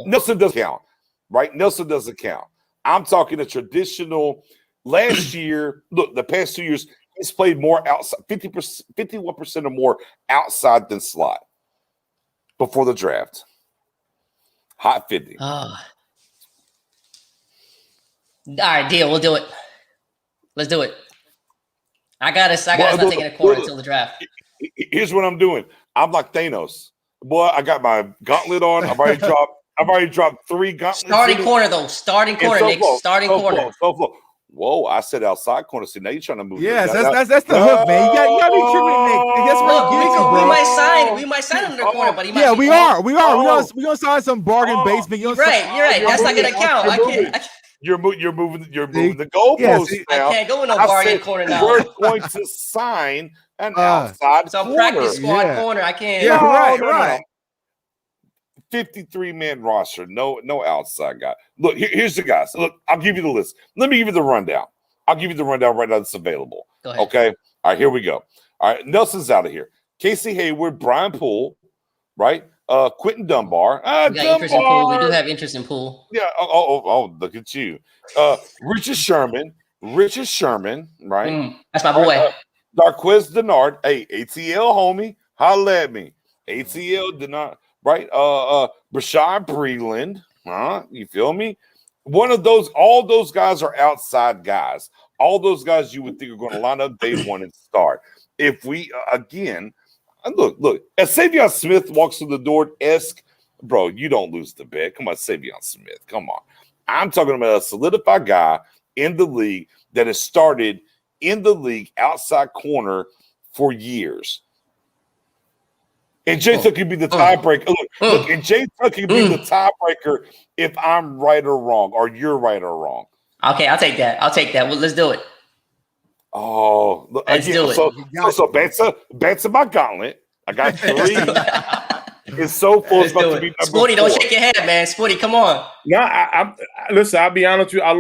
Nelson doesn't count, right? Nelson doesn't count. I'm talking a traditional. Last year, look, the past 2 years, he's played more outside, 51% or more outside than slot before the draft. Hot 50. All right, deal. We'll do it. Let's do it. I got us not taking a corner until the draft. Here's what I'm doing. I'm like Thanos. Boy, I got my gauntlet on. I've already dropped 3 gauntlets. Starting corner, though. Starting corner, Nick. Starting corner. Whoa, I said outside corner. See, now you're trying to move. Yes, that's the hook, man. You gotta be tripping, Nick. That's what you get, bro. We might sign him in the corner, but he might. Yeah, we are. We're gonna sign some bargain basement. You're right. That's not gonna count. I can't. You're moving the goalposts now. I can't go in no bargain corner now. We're going to sign an outside corner. Practice squad corner. I can't. Yeah, right. 53-man roster. No outside guy. Look, here's the guys. Look, I'll give you the list. Let me give you the rundown. I'll give you the rundown right now that's available. Go ahead. Okay. All right, here we go. All right, Nelson's out of here. Casey Hayward, Brian Poole, right? Quentin Dunbar. We do have interest in Poole. Yeah. Oh, look at you. Richard Sherman, right? That's my boy. Darquez Denard. Hey, ATL homie. Holla at me. ATL Denard. Right, Rashad Breeland, you feel me? All those guys are outside guys. All those guys you would think are going to line up day one and start. If we again, look, as Savion Smith walks through the door, bro, you don't lose the bet. Come on, Savion Smith, come on. I'm talking about a solidified guy in the league that has started in the league outside corner for years. And Jay Tuck can be the tiebreaker. Look, and Jay Tuck can be the tiebreaker if I'm right or wrong, or you're right or wrong. Okay, I'll take that. Well, let's do it. Oh, look, let's do it. So Bansa my gauntlet. I got 3. It's so full. It's about to be Spoonie, don't shake your head, man. Spoonie, come on. No, listen. I'll be honest with you. I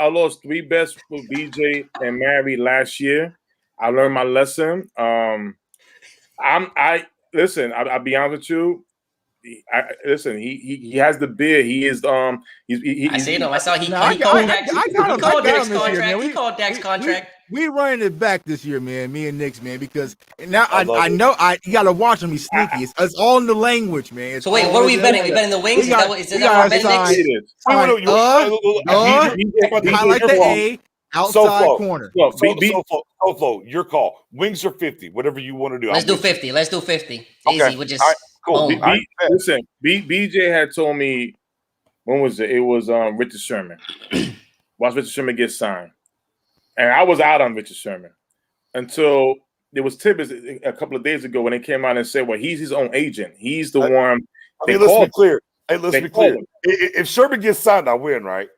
lost 3 bets with BJ and Mary last year. I learned my lesson. Listen, I'll be honest with you. Listen, he has the beard. He is I see him. I saw he called Dak's contract. He called Dak's contract. We running it back this year, man. Me and Knicks, man, because now I know you gotta watch him. He's sneaky. It's all in the language, man. So wait, what are we betting? We betting the wings? Is that what we're betting? Highlight the A. Outside corner. So your call. Wings or 50, whatever you want to do. Let's do 50. Easy. Okay. We'll just cool. Listen, BJ had told me, when was it? It was Richard Sherman. Watch Richard Sherman get signed. And I was out on Richard Sherman until there was tidbits a couple of days ago when they came out and said, well, he's his own agent. He's the one. I mean, let's be clear. Hey, let's be clear. If Sherman gets signed, I win, right?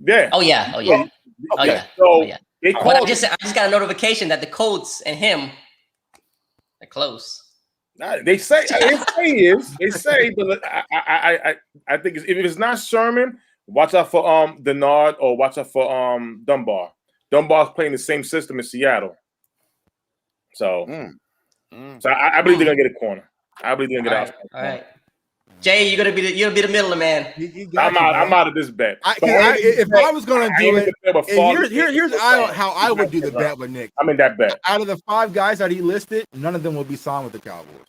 Yeah. Oh yeah. Okay. Oh yeah. So they But I just got a notification that the Colts and him are close. They say they say, but I think if it's not Sherman, watch out for Denard or watch out for Dunbar. Dunbar's playing the same system in Seattle, so I believe they're gonna get a corner. I believe they're gonna get out. All right, Jay, you're gonna be the middle man. I'm out of this bet. If I was gonna do it, here's how I would do the bet with Nick. I'm in that bet. Out of the 5 guys that he listed, none of them will be signed with the Cowboys.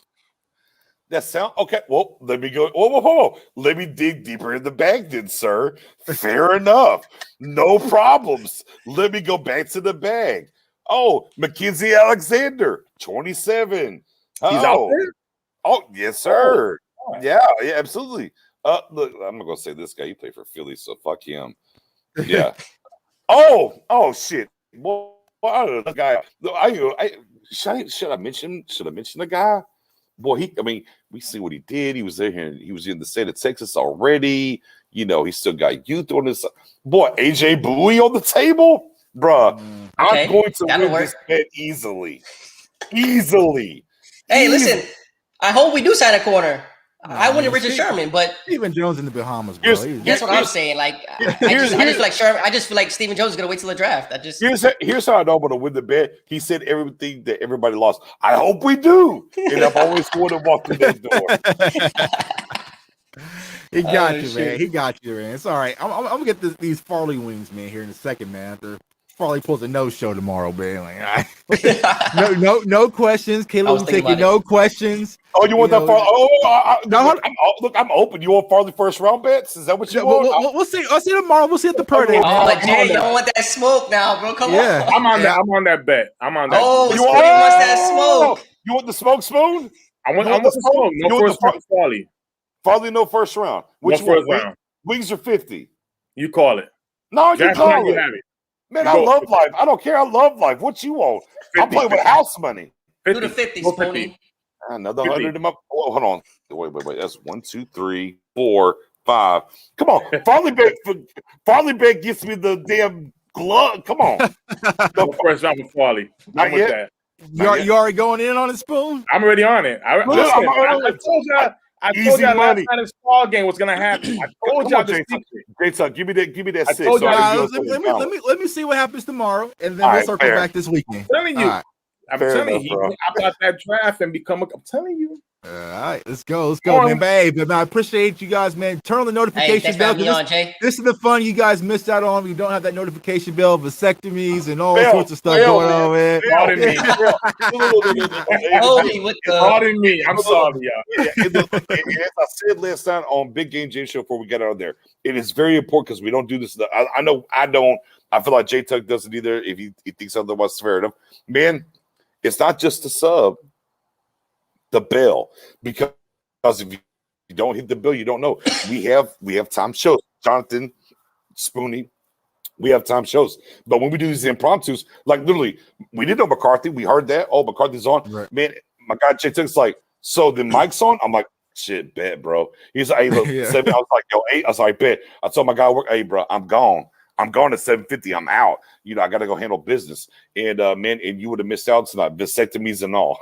That sound okay. Well, let me go. Whoa. Let me dig deeper in the bag, then, sir. Fair enough. No problems. Let me go back to the bag. Oh, Mackenzie Alexander, 27. He's out there? Oh, yes, sir. Oh. Yeah, absolutely. Look, I'm not gonna say this guy. He played for Philly, so fuck him. Yeah. oh shit. Well, I don't know the guy. Should I mention the guy? Boy, we see what he did. He was there here. He was in the state of Texas already. You know, he still got youth on this. Boy, AJ Bowie on the table, bruh. Okay, I'm going to win this bet easily. Hey, listen. I hope we do sign a corner. I wanted Richard Sherman, but Stephen Jones in the Bahamas, bro. That's what I'm saying. Like, I just feel like Stephen Jones is gonna wait till the draft. Here's how I know I'm gonna win the bet. He said everything that everybody lost. I hope we do, and I've always wanted to walk through that door. He got you, man. He got you, man. It's all right. I'm gonna get these Farley wings, man, here in a second, man. After Farley pulls a no show tomorrow, man. Like, no questions. Caleb will take you. No questions. Oh, you want that Farley? Look, I'm open. You want Farley first round bets? Is that what you want? We'll see. I'll see tomorrow. We'll see at the per day. Oh, Jay, you don't want that smoke now, bro. Come on. I'm on that bet. I'm on that. Oh, you want that smoke? You want the smoke spoon? I want the smoke. No first round, Farley. Farley, no first round. Which one? Wings are 50. You call it. No, you call it. Man, I love life. I don't care. I love life. What you want? I'm playing with house money. Do the 50, Spoony. Another 100 in my. Oh, hold on. Wait. That's 1, 2, 3, 4, 5. Come on, Farley bet gets me the damn glove. Come on. The first round with Farley. I'm with that. You already going in on the Spoon? I'm already on it. I told y'all. I told y'all last time this ball game was gonna happen. I told y'all the secret. J-Tuck, give me that 6. Let me see what happens tomorrow, and then we'll circle back this weekend. I'm telling you, I got that draft and become. I'm telling you. All right, let's go, man. Babe, I appreciate you guys, man. Turn on the notification bell. This is the fun you guys missed out on. You don't have that notification bell, vasectomies and all sorts of stuff going on, man. Pardon me. I'm sorry, y'all. As I said last time on Big Game James Show before we got out of there, it is very important because we don't do this. I know I don't. I feel like J-Tuck doesn't either. If he thinks otherwise, fair enough. Man, it's not just the sub. The bell, because if you don't hit the bell, you don't know. We have time shows. Jonathan, Spoony, we have time shows. But when we do these impromptus, like literally, we didn't know McCarthy. We heard that. Oh, McCarthy's on. Right. Man, my guy Jay Tuck's like, so the mic's on? I'm like, shit, bet, bro. He's like, hey, look, 7. I was like, yo, 8. I was like, bet. I told my guy, hey, bro, I'm gone. I'm going at 7:50. I'm out. You know, I got to go handle business. And man, and you would have missed out tonight, vasectomies and all.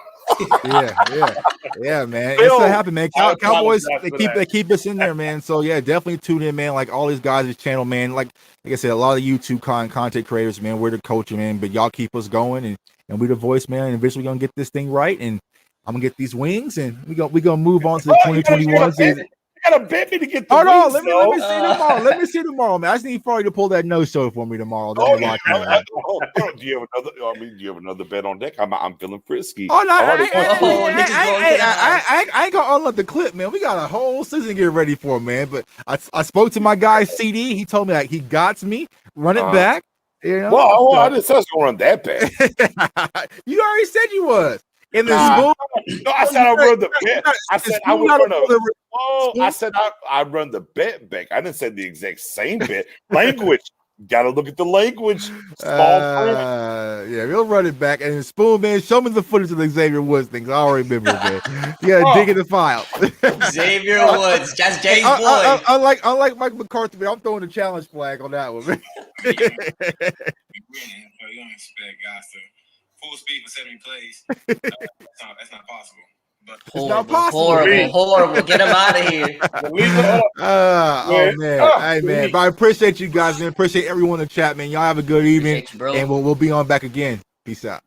yeah, man. It's gonna happen, man. Cowboys, they keep us in there, man. So yeah, definitely tune in, man. Like all these guys' this channel, man. Like I said, a lot of YouTube content creators, man. We're the culture, man. But y'all keep us going, and we're the voice, man. And eventually gonna get this thing right, and I'm gonna get these wings, and we gonna move on to the 2021 season. You gotta bet me to get the wings, let me see tomorrow. Let me see tomorrow, man. I just need Farley to pull that no show for me tomorrow. Do you have another? Do you have another bet on deck? I'm feeling frisky. Oh no, I ain't gonna unload the clip, man. We got a whole season to get ready for, man. But I spoke to my guy CD. He told me like he got me. Run it back. You know? Well, I didn't say I was gonna run that back. You already said you was. In the spoon? No, I said I run the bet. I said I would run I said I run the bet back. I didn't say the exact same bet. Language. Gotta look at the language. Small print. Yeah, we'll run it back. And Spoon, man, show me the footage of the Xavier Woods things. I already remember, man. You gotta dig in the file. Xavier Woods, that's Jay's boy. Unlike Mike McCarthy, man, I'm throwing a challenge flag on that one, man. You don't expect guys to full speed for 70 plays. That's not possible. But it's not possible. Horrible. Get him out of here. Oh man. Hey man. But I appreciate you guys, man. Appreciate everyone in the chat, man. Y'all have a good evening. You, bro. And we'll be on back again. Peace out.